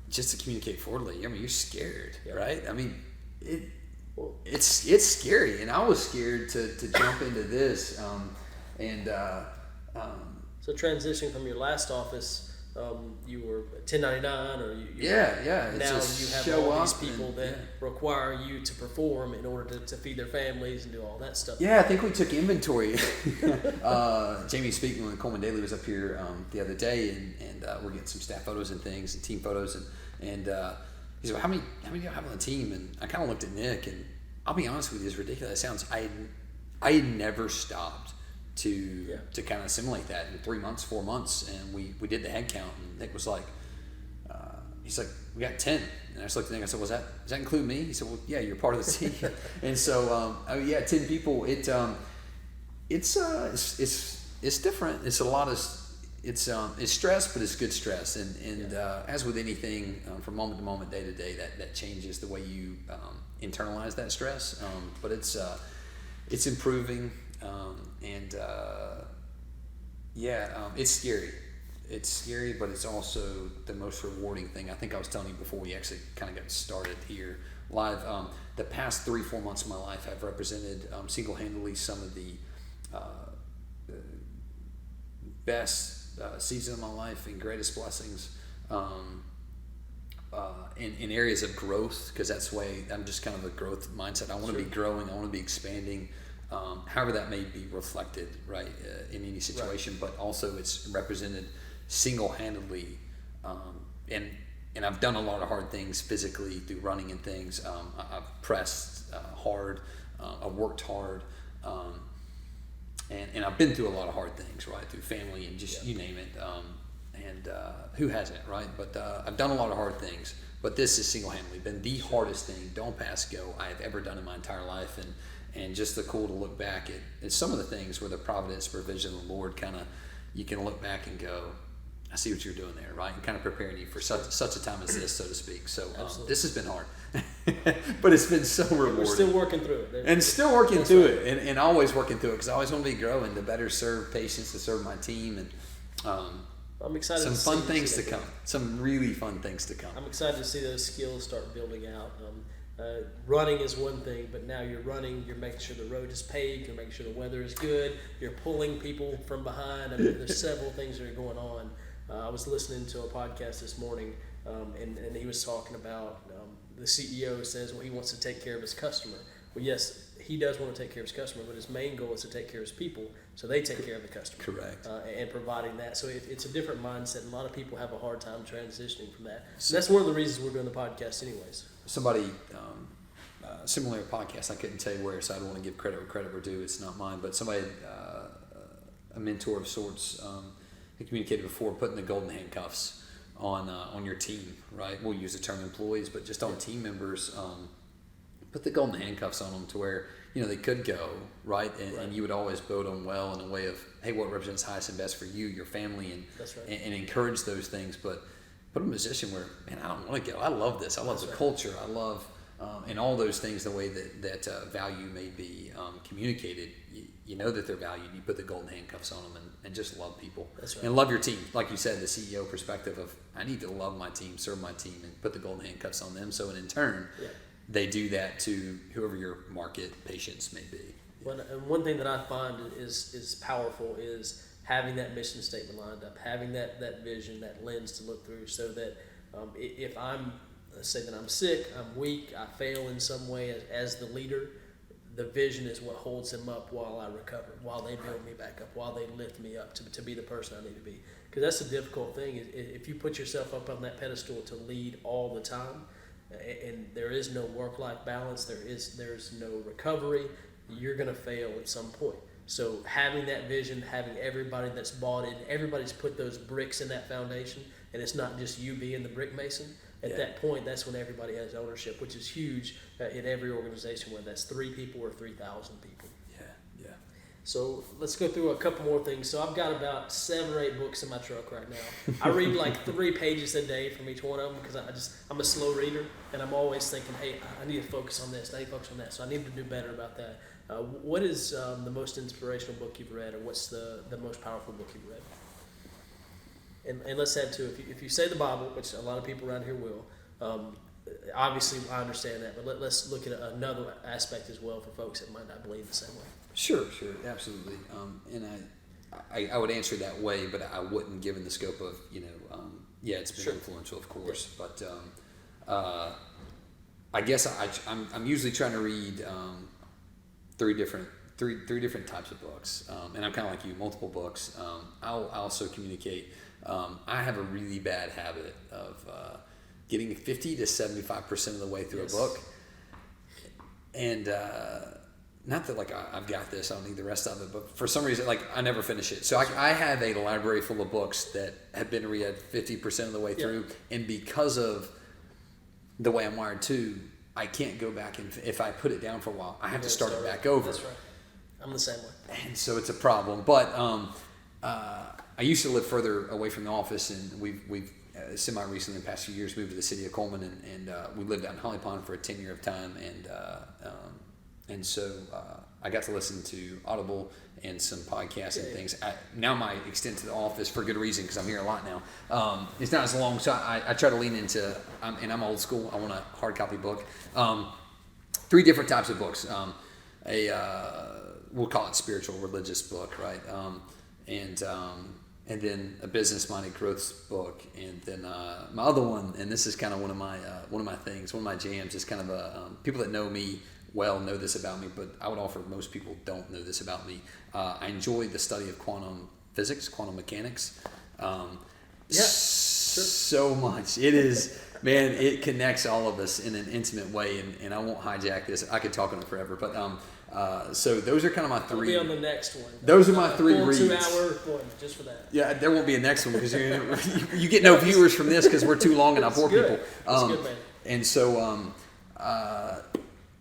just to communicate forwardly. I mean, you're scared, right? I mean, it's scary, and I was scared to jump into this. So transitioning from your last office, you were 1099, or it's now just you have show all these up people that require you to perform in order to feed their families and do all that stuff. Yeah, I think we took inventory. Jamie Speakman and Cullman Daly was up here the other day, and we're getting some staff photos and things and team photos, and he said, well, how many do you have on the team? And I kind of looked at Nick, and I'll be honest with you, as ridiculous as it sounds, I had never stopped to kind of assimilate that in 3 months, 4 months, and we did the head count, and Nick was like, he's like, we got 10, and I just looked at Nick, I said, does that include me? He said, well, yeah, you're part of the team. And so 10 people. It's different. It's a lot of it's stress, but it's good stress, and as with anything, from moment to moment, day to day, that changes the way you internalize that stress, but it's improving. It's scary. It's scary, but it's also the most rewarding thing. I think I was telling you before we actually kind of got started here live. The past 3-4 months of my life have represented single-handedly some of the best season of my life and greatest blessings in areas of growth, because that's the way I'm just kind of a growth mindset. I want to be growing. I want to be expanding. However that may be reflected, right, in any situation, but also it's represented single-handedly, and I've done a lot of hard things physically through running and things. I've pressed hard, I've worked hard, and I've been through a lot of hard things, right, through family and just you name it, and who hasn't, right? But I've done a lot of hard things, but this has single-handedly been the hardest thing, don't pass go, I have ever done in my entire life, and just the cool to look back at some of the things where the providence, provision of the Lord kind of, you can look back and go, I see what you're doing there, right? And kind of preparing you for such a time as this, so to speak. So this has been hard, but it's been so rewarding. We're still working through it. And still working through it, and always working through it, because I always want to be growing to better serve patients, to serve my team, and I'm excited. Some fun things to come. Some really fun things to come. I'm excited to see those skills start building out. Running is one thing, but now you're running, you're making sure the road is paved, you're making sure the weather is good, you're pulling people from behind. I mean, there's several things that are going on. I was listening to a podcast this morning, and he was talking about the CEO says, well, he wants to take care of his customer. Well, yes, he does want to take care of his customer, but his main goal is to take care of his people, so they take care of the customer. Correct. And providing that. So it's a different mindset, and a lot of people have a hard time transitioning from that. So that's one of the reasons we're doing the podcast anyways. Somebody, similar podcast, I couldn't tell you where, so I don't want to give credit where credit were due, it's not mine, but somebody, a mentor of sorts, he communicated before putting the golden handcuffs on your team, right? We'll use the term employees, but just on team members, put the golden handcuffs on them to where, they could go, right? And you would always build them well in a way of, hey, what represents highest and best for you, your family, and That's right. and encourage those things, but put them in a position where, man, I don't want to go. I love this. I love the culture. I love, and all those things, the way that value may be communicated, you know that they're valued. You put the golden handcuffs on them and just love people. That's right. And love your team. Like you said, the CEO perspective of, I need to love my team, serve my team, and put the golden handcuffs on them. So in turn, they do that to whoever your market patients may be. And one thing that I find is powerful is having that mission statement lined up, having that vision, that lens to look through, so that if I'm say that I'm sick, I'm weak, I fail in some way as the leader, the vision is what holds them up while I recover, while they build me back up, while they lift me up to be the person I need to be. Because that's the difficult thing, is if you put yourself up on that pedestal to lead all the time, and there is no work-life balance, there's no recovery, you're going to fail at some point. So having that vision, having everybody that's bought in, everybody's put those bricks in that foundation, and it's not just you being the brick mason. At that point, that's when everybody has ownership, which is huge in every organization, whether that's 3 people or 3,000 people. Yeah. So let's go through a couple more things. So I've got about 7 or 8 books in my truck right now. I read like 3 pages a day from each one of them because I'm a slow reader, and I'm always thinking, hey, I need to focus on this, I need to focus on that. So I need to do better about that. What is the most inspirational book you've read, or what's the most powerful book you've read? And let's add to, if you say the Bible, which a lot of people around here will, obviously I understand that, but let's look at another aspect as well for folks that might not believe the same way. Sure, absolutely. And I would answer that way, but I wouldn't, given the scope of, it's been influential, of course, but I guess I'm usually trying to read three different types of books, and I'm kind of like you, multiple books. I'll also communicate. I have a really bad habit of getting 50 to 75% of the way through a book, and not that like I've got this, I don't need the rest of it, but for some reason, like I never finish it. So I have a library full of books that have been read 50% of the way through, and because of the way I'm wired too, I can't go back, and if I put it down for a while, I have to start it back over. That's right. I'm the same way. And so it's a problem. But I used to live further away from the office, and we've semi-recently, in the past few years, moved to the city of Cullman, and we lived out in Holly Pond for a 10-year of time, and so I got to listen to Audible and some podcasts and things. Now my extent to the office, for good reason, because I'm here a lot now, it's not as long, so I try to lean into, and I'm old school, I want a hard copy book. 3 different types of books. We'll call it spiritual, religious book, right? And then a business-minded growth book, and then my other one, and this is kind of one of my things, one of my jams, is kind of people that know me well know this about me, but I would offer most people don't know this about me. I enjoy the study of quantum physics, quantum mechanics. So much. It is, man, it connects all of us in an intimate way, and I won't hijack this. I could talk on it forever, but so those are kind of my 3. We'll be on the next one. Those are my 3 reads. 2-hour one, just for that. Yeah, there won't be a next one because you get no viewers from this because we're too long and I bore people. That's good, man. And so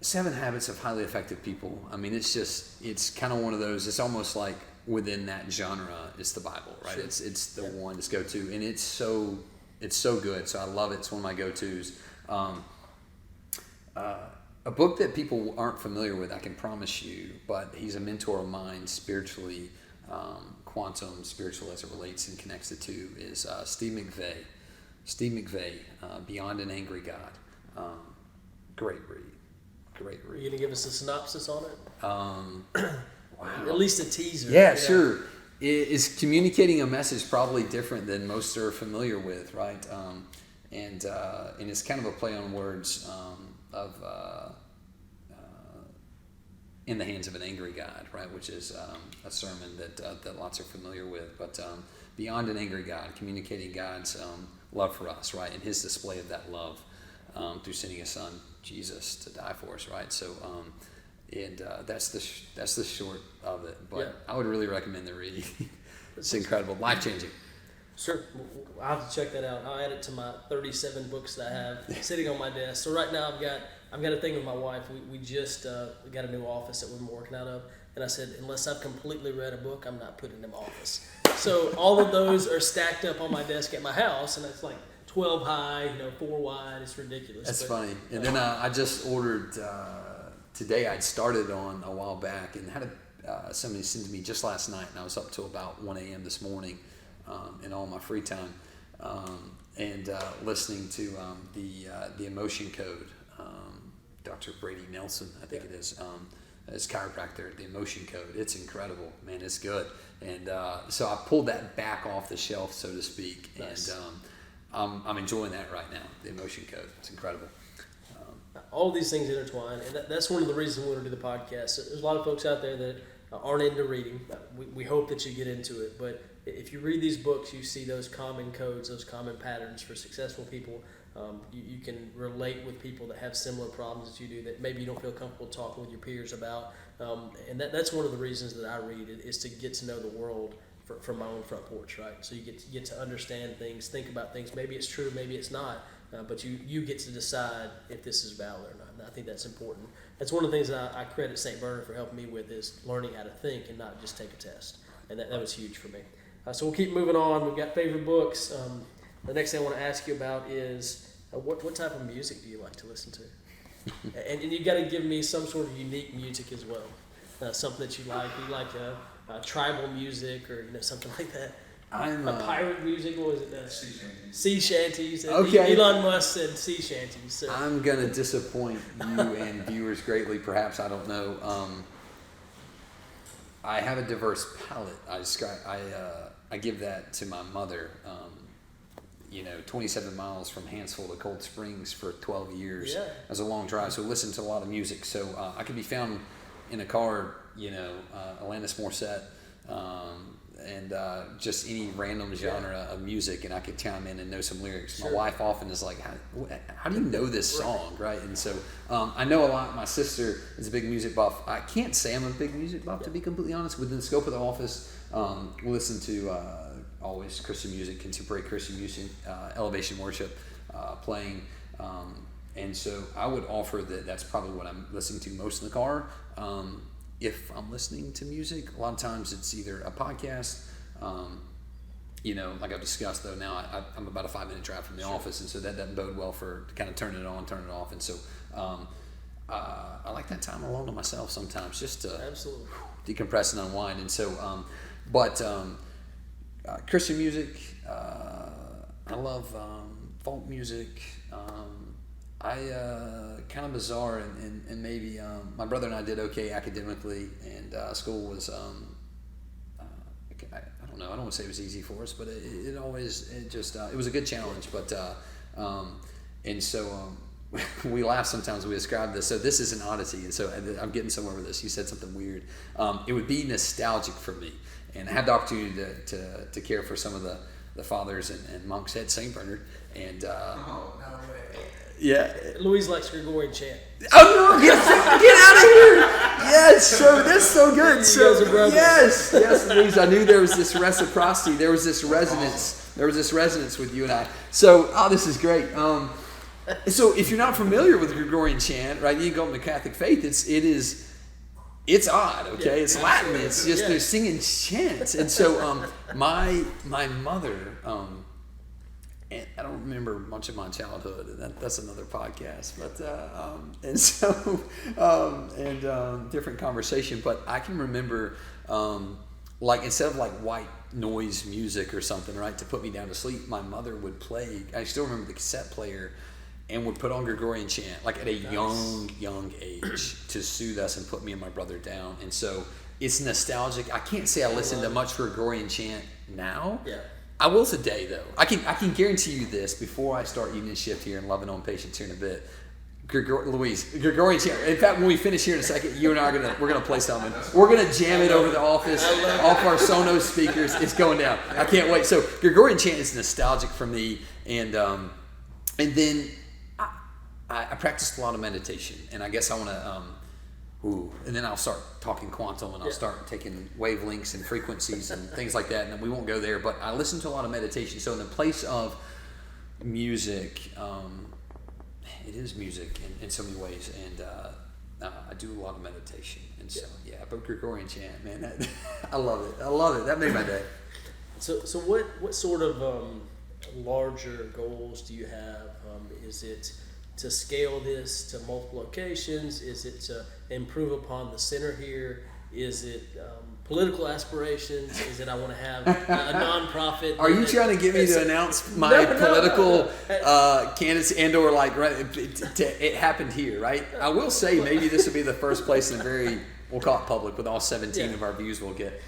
7 Habits of Highly Effective People. I mean, it's kind of one of those, it's almost like within that genre, it's the Bible, right? Sure. It's the one to go to, and it's so good. So I love it. It's one of my go-tos. A book that people aren't familiar with, I can promise you, but he's a mentor of mine spiritually, quantum spiritual as it relates and connects the two, is Steve McVey. Steve McVey, Beyond an Angry God. Great read. Are you going to give us a synopsis on it? Wow. At least a teaser. Yeah, sure. Is communicating a message probably different than most are familiar with, right? And it's kind of a play on words of In the Hands of an Angry God, right? Which is a sermon that lots are familiar with. But Beyond an Angry God, communicating God's love for us, right? And his display of that love through sending his son Jesus to die for us, right? So, that's the short of it. But I would really recommend the read. It's incredible, life changing. Sure, I'll have to check that out. I'll add it to my 37 books that I have sitting on my desk. So right now I've got a thing with my wife. We just got a new office that we've been working out of, and I said unless I've completely read a book, I'm not putting it in my office. So all of those are stacked up on my desk at my house, and it's like 12 high, 4 wide. It's ridiculous. That's funny. And then I just ordered today. I'd started on a while back and had somebody send to me just last night, and I was up till about 1 a.m. this morning in all my free time, and listening to the Emotion Code. Dr. Brady Nelson, I think it is. His chiropractor, the Emotion Code. It's incredible, man. It's good. And so I pulled that back off the shelf, so to speak. Nice. And I'm enjoying that right now. The emotion code, it's incredible. All these things intertwine, and that's one of the reasons we want to do the podcast. There's a lot of folks out there that aren't into reading. We hope that you get into it, but if you read these books, you see those common codes, those common patterns for successful people. You can relate with people that have similar problems that you do that maybe you don't feel comfortable talking with your peers about. And that's one of the reasons that I read it, is to get to know the world from my own front porch, right? So you get to understand things, think about things. Maybe it's true, maybe it's not, but you get to decide if this is valid or not. And I think that's important. That's one of the things that I credit St. Bernard for helping me with, is learning how to think and not just take a test. And that was huge for me. So we'll keep moving on. We've got favorite books. The next thing I want to ask you about is what type of music do you like to listen to? and you got to give me some sort of unique music as well. Something that you like. Do you like tribal music or something like that? Pirate music. What was it? Sea shanties. Okay. Elon Musk said sea shanties. So. I'm gonna disappoint you and viewers greatly. Perhaps, I don't know. I have a diverse palette. I give that to my mother. 27 miles from Hansville to Cold Springs for 12 years. Yeah. That's a long drive, so listen to a lot of music. So I could be found in a car, Alanis Morissette, and just any random genre of music, and I could chime in and know some lyrics. Sure. My wife often is like, how do you know this song, right? And so I know a lot. My sister is a big music buff. I can't say I'm a big music buff, to be completely honest. Within the scope of the office, we listen to always Christian music, contemporary Christian music, elevation worship, playing. And so I would offer that that's probably what I'm listening to most in the car. If I'm listening to music, a lot of times it's either a podcast, like I've discussed though, now I'm about a 5-minute drive from the office, and so that doesn't bode well for kind of turning it on, turning it off. And so I like that time alone to myself sometimes, just to Absolutely decompress and unwind. And so, Christian music, I love folk music. Kind of bizarre, and maybe my brother and I did okay academically, and school was I don't know, I don't want to say it was easy for us, but it was a good challenge. But and so we laugh sometimes. We describe this. So this is an oddity, and so I'm getting somewhere with this. You said something weird. It would be nostalgic for me, and I had the opportunity to care for some of the fathers and monks at St. Bernard, and Oh, no way. yeah. Louise likes Gregorian chant. Oh no! Get out of here! Yes, so that's so good. You So guys are brothers. yes, Louise. I knew there was this reciprocity. There was this resonance. There was this resonance with you and I. So, this is great. So if you're not familiar with Gregorian chant, right? You go in the Catholic faith. It's odd. Okay, Yeah, it's Latin. absolutely. It's just they're singing chants, and so my mother. And I don't remember much of my childhood. That's another podcast. But different conversation. But I can remember, instead of white noise music or something, right, to put me down to sleep, my mother would play. I still remember the cassette player, and would put on Gregorian chant at a young age to soothe us and put me and my brother down. And so it's nostalgic. I can't say I listen to much Gregorian chant now. Yeah. I will today, though. I can guarantee you this before I start evening shift here and loving on patients here in a bit. Louise, Gregorian chant. In fact, when we finish here in a second, you and I we're gonna play something. We're gonna jam it over the office off our Sonos speakers. It's going down. I can't wait. So Gregorian chant is nostalgic for me, and then I practiced a lot of meditation, and I guess I want to. And then I'll start talking quantum, and I'll start taking wavelengths and frequencies and things like that, and then we won't go there. But I listen to a lot of meditation. So in the place of music, it is music in so many ways, and I do a lot of meditation. And so but Gregorian chant, man, I love it. That made my day. So what sort of larger goals do you have? Is it to scale this to multiple locations? Is it to improve upon the center here? Is it political aspirations? Is it I want to have a nonprofit? Are you trying to get me to announce my political candidacy and/or it happened here, right? I will say maybe this will be the first place in we'll call it public, with all 17 of our views we'll get.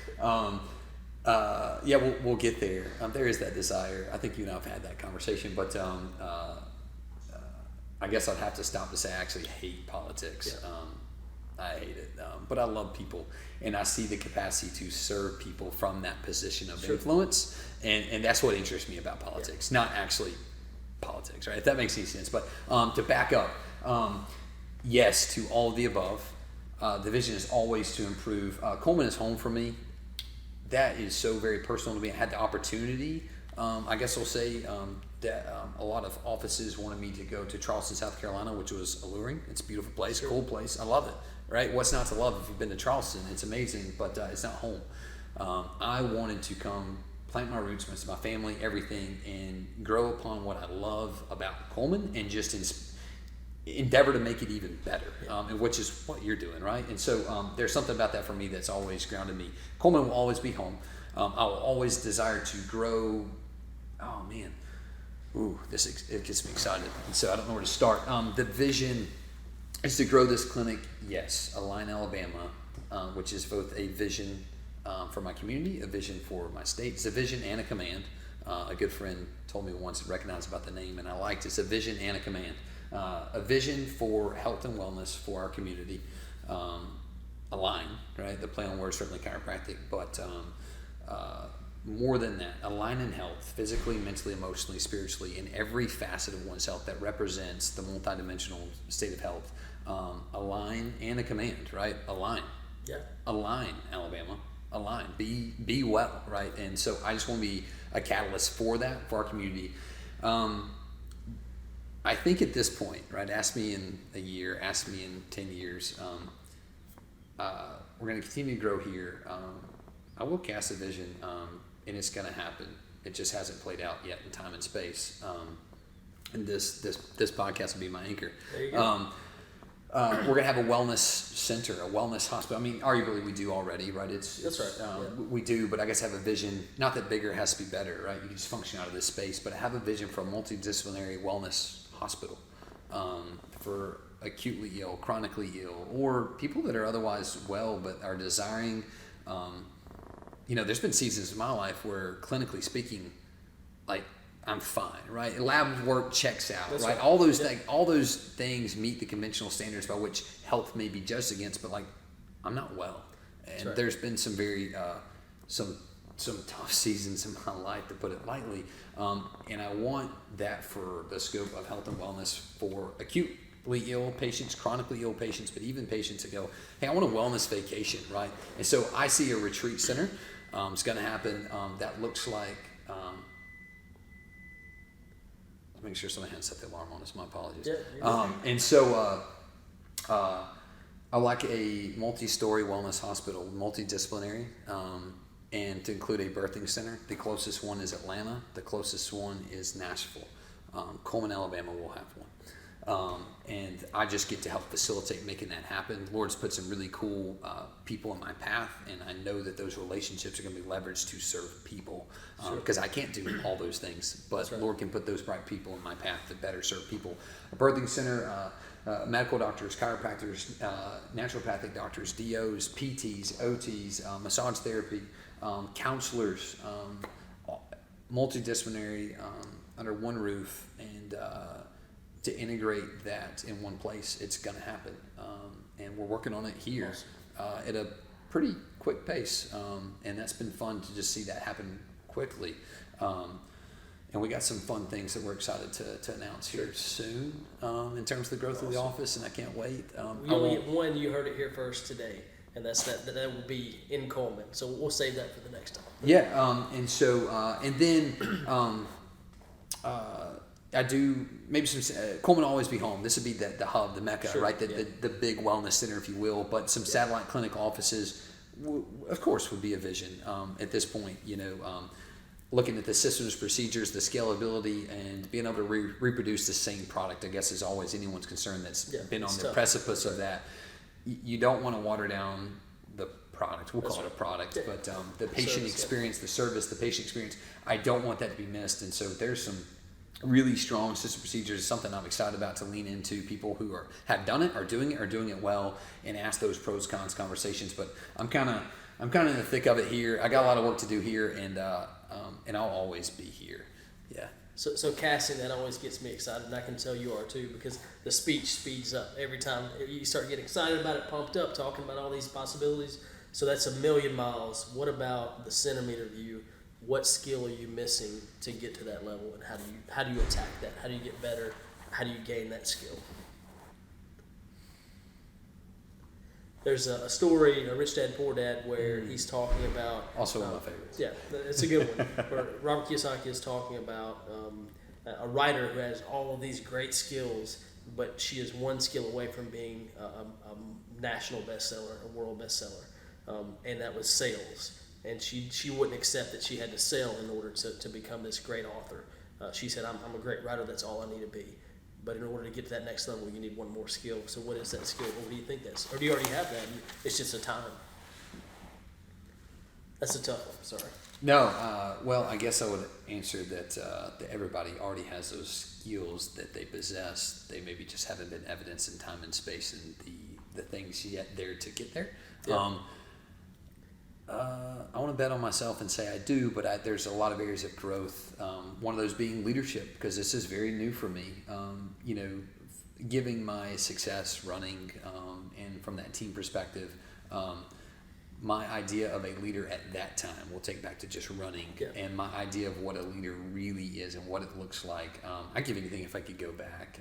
We'll get there. There is that desire. I think you and I have had that conversation, but I guess I'd have to stop to say I actually hate politics. Yeah. I hate it, but I love people, and I see the capacity to serve people from that position of influence, and that's what interests me about politics, not actually politics, right? If that makes any sense. But to back up, yes to all of the above. The vision is always to improve. Cullman is home for me. That is so very personal to me. I had the opportunity, I guess I'll say, that a lot of offices wanted me to go to Charleston, South Carolina, which was alluring. It's a beautiful place, cool place. I love it, right? What's not to love if you've been to Charleston? It's amazing, but it's not home. I wanted to come plant my roots, my family, everything, and grow upon what I love about Cullman and just endeavor to make it even better, and which is what you're doing, right? And so there's something about that for me that's always grounded me. Cullman will always be home. I will always desire to grow. Oh man, it gets me excited. And so I don't know where to start. The vision is to grow this clinic. Yes, Align, Alabama, which is both a vision for my community, a vision for my state. It's a vision and a command. A good friend told me once, recognized about the name, and I liked it. It's a vision and a command. A vision for health and wellness for our community. Align, right? The play on words, certainly chiropractic, but more than that, align in health, physically, mentally, emotionally, spiritually, in every facet of one's health that represents the multidimensional state of health. Align and a command, right? Align. Yeah. Align, Alabama. Align. Be well, right? And so I just want to be a catalyst for that, for our community. I think at this point, right, ask me in a year, ask me in 10 years, we're going to continue to grow here. I will cast a vision, and it's going to happen. It just hasn't played out yet in time and space. And this podcast will be my anchor. There you go. We're going to have a wellness center, a wellness hospital. I mean, arguably we do already, right? That's right. We do, but I guess have a vision, not that bigger has to be better, right? You can just function out of this space, but I have a vision for a multidisciplinary wellness hospital for acutely ill, chronically ill, or people that are otherwise well but are desiring. There's been seasons in my life where, clinically speaking, like I'm fine, right? Lab work checks out, That's right? All those things meet the conventional standards by which health may be judged against, but like I'm not well, and there's been some very some tough seasons in my life, to put it lightly, and I want that for the scope of health and wellness for acutely ill patients, chronically ill patients, but even patients that go, hey, I want a wellness vacation, right? And so I see a retreat center. It's going to happen. That looks like. Let's make sure someone hadn't set the alarm on us. My apologies. Yeah, and so I like a multi-story wellness hospital, multidisciplinary. And to include a birthing center. The closest one is Atlanta. The closest one is Nashville. Cullman, Alabama will have one. And I just get to help facilitate making that happen. The Lord's put some really cool people in my path, and I know that those relationships are going to be leveraged to serve people. Because I can't do all those things, but the Lord can put those bright people in my path to better serve people. A birthing center, medical doctors, chiropractors, naturopathic doctors, DOs, PTs, OTs, massage therapy, counselors, multidisciplinary under one roof, and to integrate that in one place. It's going to happen, and we're working on it here at a pretty quick pace, and that's been fun to just see that happen quickly. And we got some fun things that we're excited to announce here soon in terms of the growth of the office, and I can't wait. We only get one. You heard it here first today. And that will be in Cullman. So we'll save that for the next time. Yeah, and so, and then I do maybe some, Cullman will always be home. This would be the hub, the mecca, right? The big wellness center, if you will. But some satellite clinic offices, of course, would be a vision at this point, looking at the systems, procedures, the scalability, and being able to reproduce the same product, I guess, is always anyone's concern that's been on the precipice of that. You don't want to water down the product. We'll call it a product, but the patient experience, the service, the patient experience, I don't want that to be missed. And so there's some really strong system procedures. It's something I'm excited about to lean into. People who have done it, are doing it well, and ask those pros cons conversations. But I'm kind I'm kind of in the thick of it here. I got a lot of work to do here, and I'll always be here. Yeah. So casting, that always gets me excited, and I can tell you are too, because the speech speeds up every time you start getting excited about it, pumped up, talking about all these possibilities. So that's a million miles. What about the centimeter view? What skill are you missing to get to that level, and how do you attack that? How do you get better? How do you gain that skill? There's a story, a Rich Dad Poor Dad, where he's talking about... Also one of my favorites. Yeah, it's a good one. Where Robert Kiyosaki is talking about a writer who has all of these great skills, but she is one skill away from being a national bestseller, a world bestseller, and that was sales. And she wouldn't accept that she had to sell in order to become this great author. She said, I'm a great writer, that's all I need to be. But in order to get to that next level, you need one more skill. So what is that skill? What do you think that's? Or do you already have that? It's just a time. That's a tough one. Sorry. No. Well, I guess I would answer that everybody already has those skills that they possess. They maybe just haven't been evidenced in time and space and the things yet there to get there. Yeah. I want to bet on myself and say I do, but there's a lot of areas of growth. One of those being leadership, because this is very new for me. Giving my success running and from that team perspective, my idea of a leader at that time, we'll take back to just running, and my idea of what a leader really is and what it looks like. I'd give anything if I could go back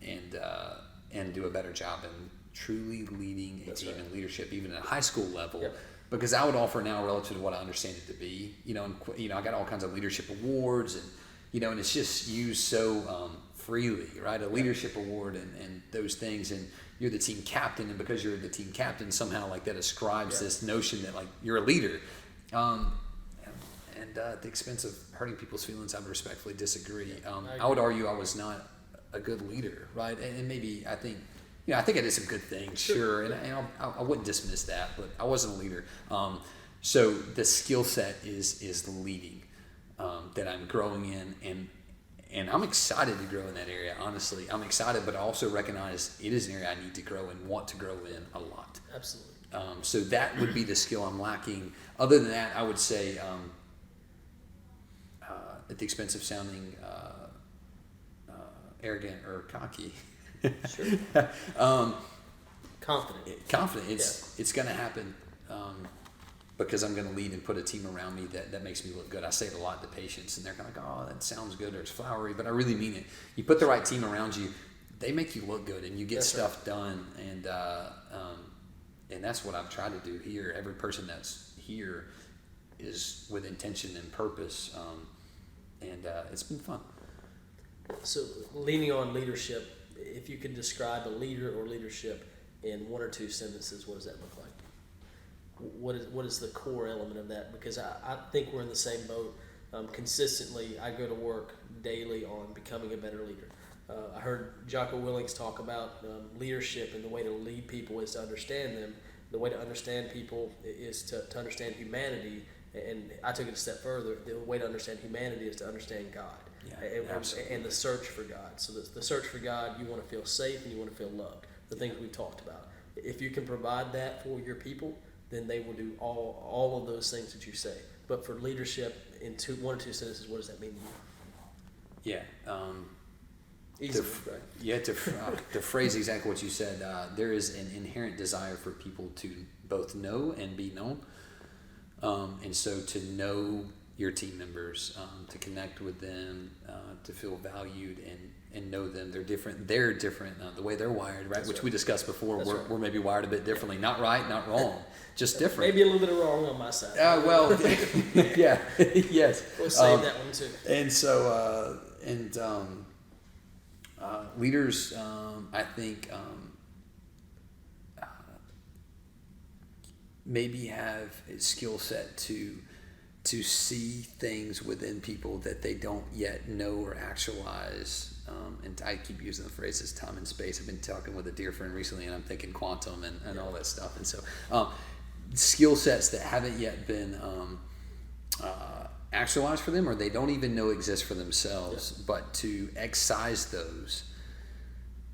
and do a better job in truly leading a team in leadership, even at a high school level. Yep. Because I would offer now relative to what I understand it to be, I got all kinds of leadership awards and it's just used so freely, right? A leadership award and those things, and you're the team captain, and because you're the team captain, somehow like that ascribes this notion that like you're a leader, and at the expense of hurting people's feelings, I would respectfully disagree. I would argue I was not a good leader, right? And maybe I think I did some good things, sure, and I wouldn't dismiss that, but I wasn't a leader. So the skill set is leading that I'm growing in, and I'm excited to grow in that area. Honestly, I'm excited, but I also recognize it is an area I need to grow and want to grow in a lot. Absolutely. So that would be the skill I'm lacking. Other than that, I would say, at the expense of sounding arrogant or cocky. Sure. Confident. It's going to happen because I'm going to lead and put a team around me that makes me look good. I say it a lot to patients, and they're kind of like, oh, that sounds good, or it's flowery, but I really mean it. You put the right team around you, they make you look good, and you get stuff done, and that's what I've tried to do here. Every person that's here is with intention and purpose, and it's been fun. So leaning on leadership, if you could describe a leader or leadership in one or two sentences, what does that look like? What is the core element of that? Because I think we're in the same boat. Consistently, I go to work daily on becoming a better leader. I heard Jocko Willings talk about leadership, and the way to lead people is to understand them. The way to understand people is to understand humanity, and I took it a step further. The way to understand humanity is to understand God. And the search for God. So the search for God, you want to feel safe and you want to feel loved. The things we've talked about. If you can provide that for your people, then they will do all of those things that you say. But for leadership, in one or two sentences, what does that mean to you? Yeah. Easily, right? Yeah, to phrase exactly what you said, there is an inherent desire for people to both know and be known. And so to know your team members, to connect with them, to feel valued and know them. They're different. The way they're wired, right? Which we discussed before. We're maybe wired a bit differently. Not right, not wrong. Just different. Maybe a little bit of wrong on my side. Well, yeah, yes. We'll save that one too. And so, leaders, I think, maybe have a skill set to see things within people that they don't yet know or actualize. And I keep using the phrases time and space. I've been talking with a dear friend recently, and I'm thinking quantum and all that stuff. And so skill sets that haven't yet been actualized for them, or they don't even know exist for themselves, but to excise those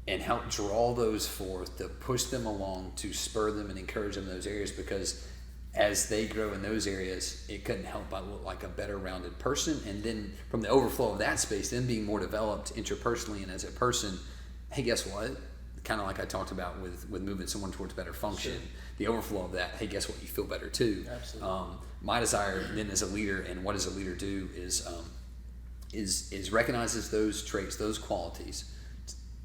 and help draw those forth, to push them along, to spur them and encourage them in those areas, because as they grow in those areas, it couldn't help but look like a better rounded person. And then from the overflow of that space, then being more developed interpersonally and as a person, hey, guess what? Kind of like I talked about with moving someone towards better function, Sure. the overflow of that, hey, guess what? You feel better too. Absolutely. My desire then as a leader, and what does a leader do, is recognizes those traits, those qualities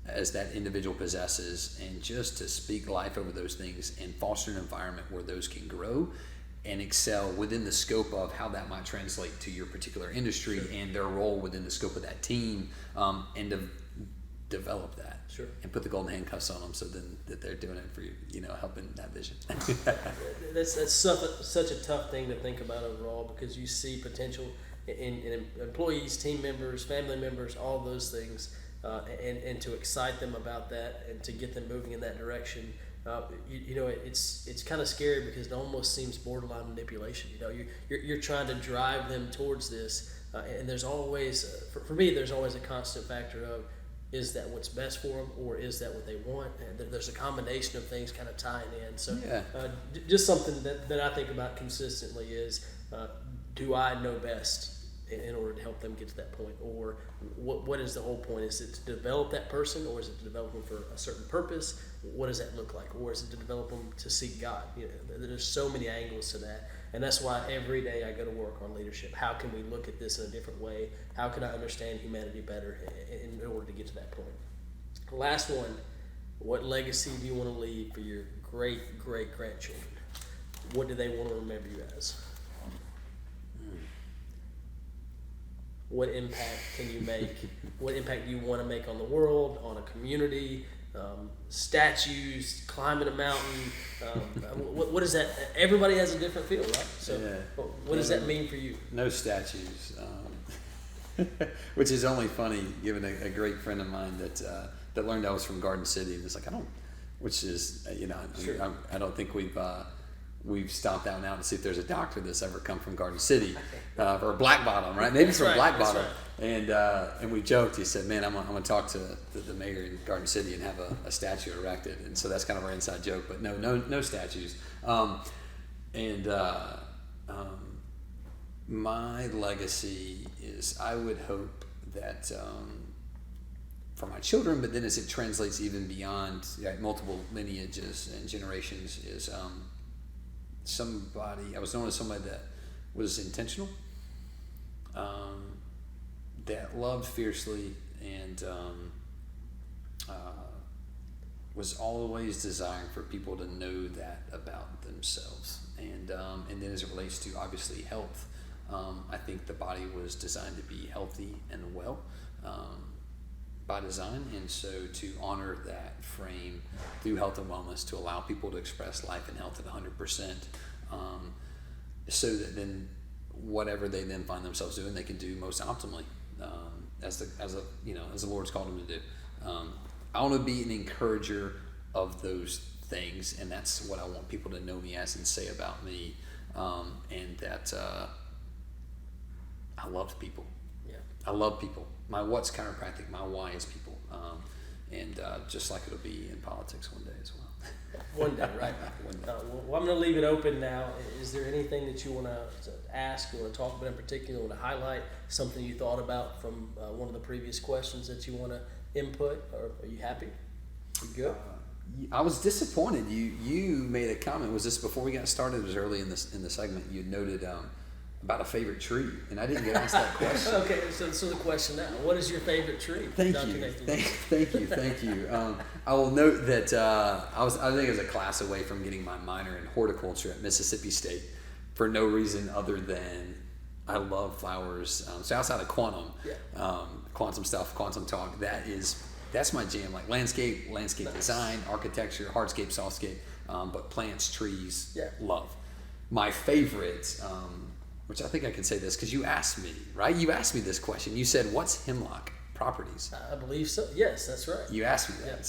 as that individual possesses, and just to speak life over those things and foster an environment where those can grow and excel within the scope of how that might translate to your particular industry. Sure. And their role within the scope of that team, and to develop that. Sure. And put the golden handcuffs on them so then that they're doing it for you, helping that vision. That's such a tough thing to think about overall, because you see potential in employees, team members, family members, all those things. And to excite them about that and to get them moving in that direction, it's kind of scary, because it almost seems borderline manipulation. You're trying to drive them towards this, and there's always, for me, there's always a constant factor of, is that what's best for them, or is that what they want? And there's a combination of things kind of tying in. So just something that I think about consistently is, do I know best in order to help them get to that point? Or what is the whole point? Is it to develop that person, or is it to develop them for a certain purpose? What does that look like? Or is it to develop them to seek God? There's so many angles to that. And that's why every day I go to work on leadership. How can we look at this in a different way? How can I understand humanity better in order to get to that point? Last one, what legacy do you want to leave for your great-great-grandchildren? What do they want to remember you as? What impact can you make? What impact do you want to make on the world, on a community, statues, climbing a mountain? What is that? Everybody has a different feel, right? So what does that mean for you? No statues, which is only funny given a great friend of mine that learned I was from Garden City, and it's like, which is, Sure. I don't think we've stopped out now to see if there's a doctor that's ever come from Garden City, or Black Bottom, right? Maybe from Black Bottom. Right. And we joked. He said, "Man, I'm gonna talk to the mayor in Garden City and have a statue erected." And so that's kind of our inside joke. But no statues. My legacy is, I would hope that for my children, but then as it translates even beyond multiple lineages and generations, is I was known as somebody that was intentional, that loved fiercely, and was always desiring for people to know that about themselves. And then as it relates to obviously health, I think the body was designed to be healthy and well by design, and so to honor that frame through health and wellness, to allow people to express life and health at 100%, so that then whatever they then find themselves doing, they can do most optimally, as the Lord's called them to do. I want to be an encourager of those things, and that's what I want people to know me as and say about me, and that I love people. Yeah, I love people. My what's chiropractic, my why is people, and just like it'll be in politics one day as well. One day, right? One day. Well, I'm going to leave it open now. Is there anything that you want to ask, you want to talk about in particular, want to highlight, something you thought about from one of the previous questions that you want to input, or are you happy? You good? I was disappointed. You made a comment. Was this before we got started? It was early in the segment. You noted about a favorite tree, and I didn't get asked that question. Okay, so the question now: what is your favorite tree? Thank you. I will note that I think it was a class away from getting my minor in horticulture at Mississippi State for no reason other than I love flowers. So outside of quantum stuff, quantum talk, that's my jam. Like landscape nice. Design, architecture, hardscape, softscape, but plants, trees, love. My favorite. Which I think I can say this because you asked me, right? You asked me this question. You said, "What's Hemlock Properties?" I believe so. Yes, that's right. You asked me that.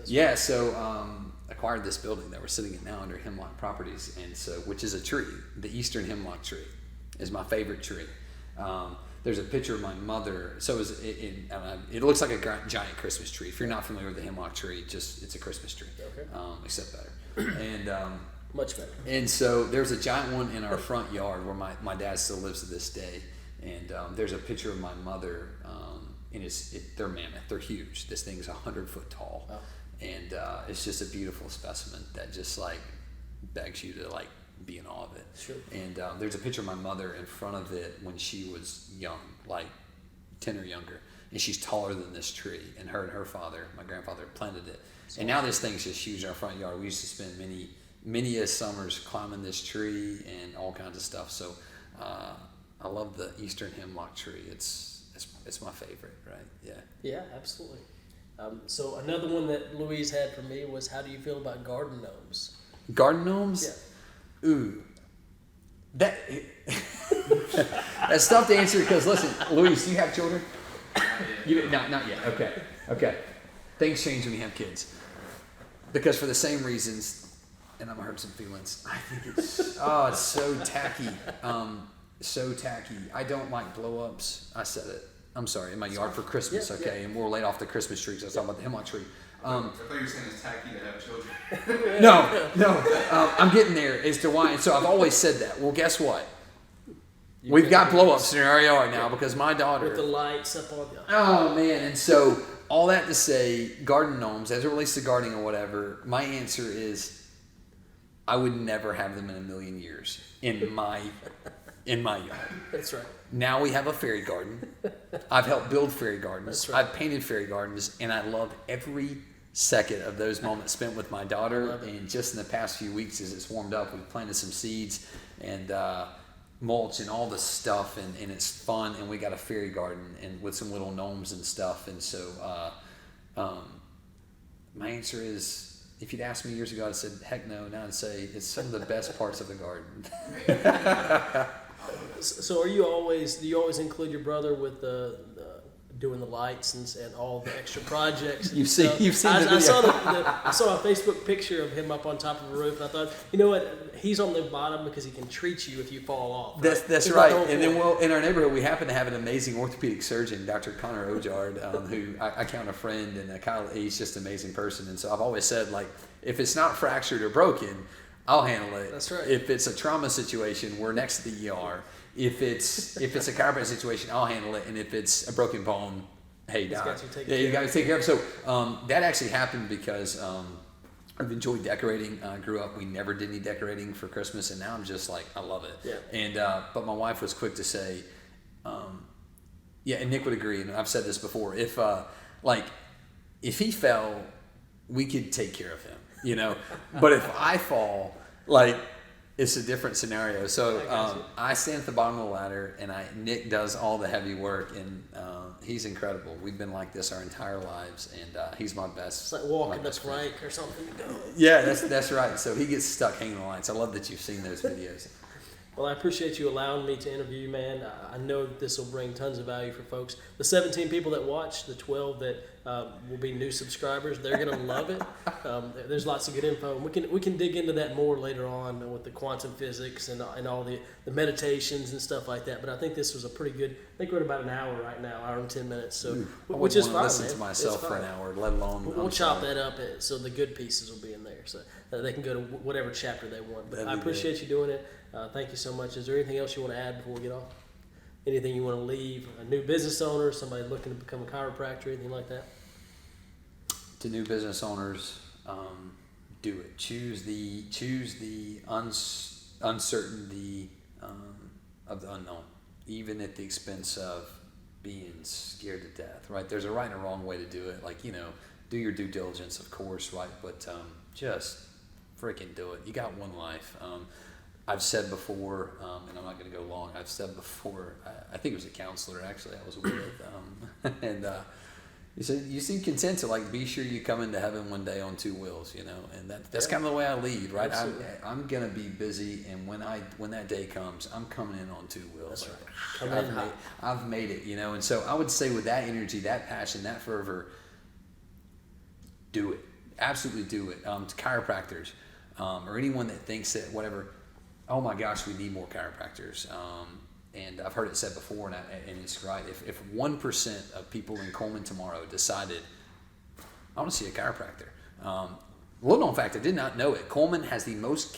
Yeah. So acquired this building that we're sitting in now under Hemlock Properties, and so which is a tree. The Eastern Hemlock tree is my favorite tree. There's a picture of my mother. So it looks like a giant Christmas tree. If you're not familiar with the Hemlock tree, it's a Christmas tree, okay. Except better. And Much better. And so there's a giant one in our front yard where my dad still lives to this day. And there's a picture of my mother, and they're mammoth. They're huge. This thing's 100 foot tall. Oh. And it's just a beautiful specimen that just like begs you to like be in awe of it. Sure. And there's a picture of my mother in front of it when she was young, like 10 or younger. And she's taller than this tree. And her father, my grandfather, planted it. And now this thing's just huge in our front yard. We used to spend many summers climbing this tree and all kinds of stuff. So I love the eastern hemlock tree. It's my favorite, right? Yeah. Yeah, absolutely. So another one that Louise had for me was, how do you feel about garden gnomes? Garden gnomes? Yeah. Ooh. That's tough to answer because, listen, Louise, do you have children? Not yet. Okay. Things change when you have kids. Because for the same reasons, and I'm going to hurt some feelings, I think it's so tacky. So tacky. I don't like blow-ups. I said it. I'm sorry, in my yard for Christmas, okay? Yeah. And we're laid off the Christmas tree, so I was talking about the hemlock tree. I thought you were saying it's tacky to have children. No. I'm getting there as to why. And so I've always said that. Well, guess what? We've got blow-ups in our yard now because my daughter... With the lights up on... Oh, man. And so all that to say, garden gnomes, as it relates to gardening or whatever, my answer is I would never have them in a million years in my yard. That's right. Now we have a fairy garden. I've helped build fairy gardens. That's right. I've painted fairy gardens, and I love every second of those moments spent with my daughter. And just in the past few weeks, as it's warmed up, we've planted some seeds and mulch and all this stuff, and it's fun. And we got a fairy garden and with some little gnomes and stuff. And so my answer is, if you'd asked me years ago, I'd said, heck no. Now I'd say it's some of the best parts of the garden. So do you always include your brother with doing the lights and all the extra projects? You've seen the video. I saw a Facebook picture of him up on top of a roof, and I thought, you know what? He's on the bottom because he can treat you if you fall off. Right? That's right. And then, in our neighborhood, we happen to have an amazing orthopedic surgeon, Dr. Connor Ojard, who I count a friend, and Kyle, he's just an amazing person. And so I've always said, like, if it's not fractured or broken, I'll handle it. That's right. If it's a trauma situation, we're next to the ER. If it's a chiropractic situation, I'll handle it. And if it's a broken bone, hey, doc. You got to take care of it. So that actually happened because I've enjoyed decorating. Grew up, we never did any decorating for Christmas, and now I'm just like, I love it. Yeah. And but my wife was quick to say, and Nick would agree, and I've said this before, if he fell, we could take care of him, you know. But if I fall, like, it's a different scenario. So I stand at the bottom of the ladder, and Nick does all the heavy work, and he's incredible. We've been like this our entire lives, and he's my best. It's like walking the plank or something. Yeah, that's right. So he gets stuck hanging the lights. I love that you've seen those videos. Well, I appreciate you allowing me to interview you, man. I know that this will bring tons of value for folks. The 17 people that watch, the 12 that will be new subscribers, they're going to love it. There's lots of good info. And we can dig into that more later on with the quantum physics and all the meditations and stuff like that. But I think this was a pretty good. I think we're at about an hour right now, hour and 10 minutes. So, which is fine. Listen to myself for an hour, let alone. We'll chop that up so the good pieces will be in there, so they can go to whatever chapter they want. But I appreciate you doing it. Thank you so much. Is there anything else you want to add before we get off? Anything you want to leave? A new business owner, somebody looking to become a chiropractor, anything like that? To new business owners, do it. Choose the uncertainty of the unknown, even at the expense of being scared to death. Right? There's a right and a wrong way to do it. Like, do your due diligence, of course, right? But just freaking do it. You got one life. I've said before, and I'm not going to go long, I've said before, I think it was a counselor actually I was with, and he said, you seem content to be sure you come into heaven one day on two wheels, and that's kind of the way I lead, right? I'm going to be busy, and when that day comes, I'm coming in on two wheels. That's right. I've made it, and so I would say with that energy, that passion, that fervor, do it. Absolutely do it. To chiropractors, or anyone that thinks that whatever, oh my gosh, we need more chiropractors. And I've heard it said before, and it's right. If 1% of people in Cullman tomorrow decided, I want to see a chiropractor, little known fact, I did not know it. Cullman has the most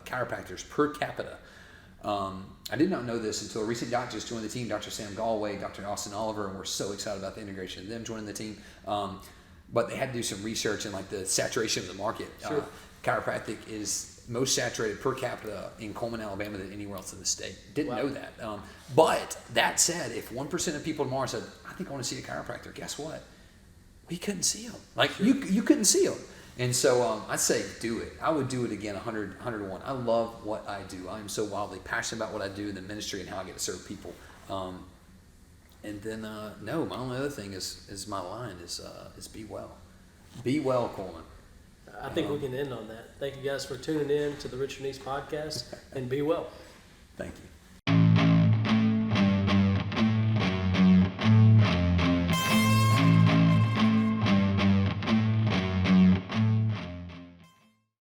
chiropractors per capita. I did not know this until a recent doctor just joined the team, Dr. Sam Galway, Dr. Austin Oliver, and we're so excited about the integration of them joining the team. But they had to do some research in like the saturation of the market. Sure. Chiropractic is most saturated per capita in Cullman, Alabama than anywhere else in the state. Didn't know that. But that said, if 1% of people tomorrow said, I think I want to see a chiropractor, guess what? We couldn't see them. Like you couldn't see them. And so I'd say do it. I would do it again 101. I love what I do. I am so wildly passionate about what I do in the ministry and how I get to serve people. And then, no, my only other thing is my line is be well. Be well, Cullman. I think we can end on that. Thank you guys for tuning in to the Richard Neese Podcast, and be well. Thank you.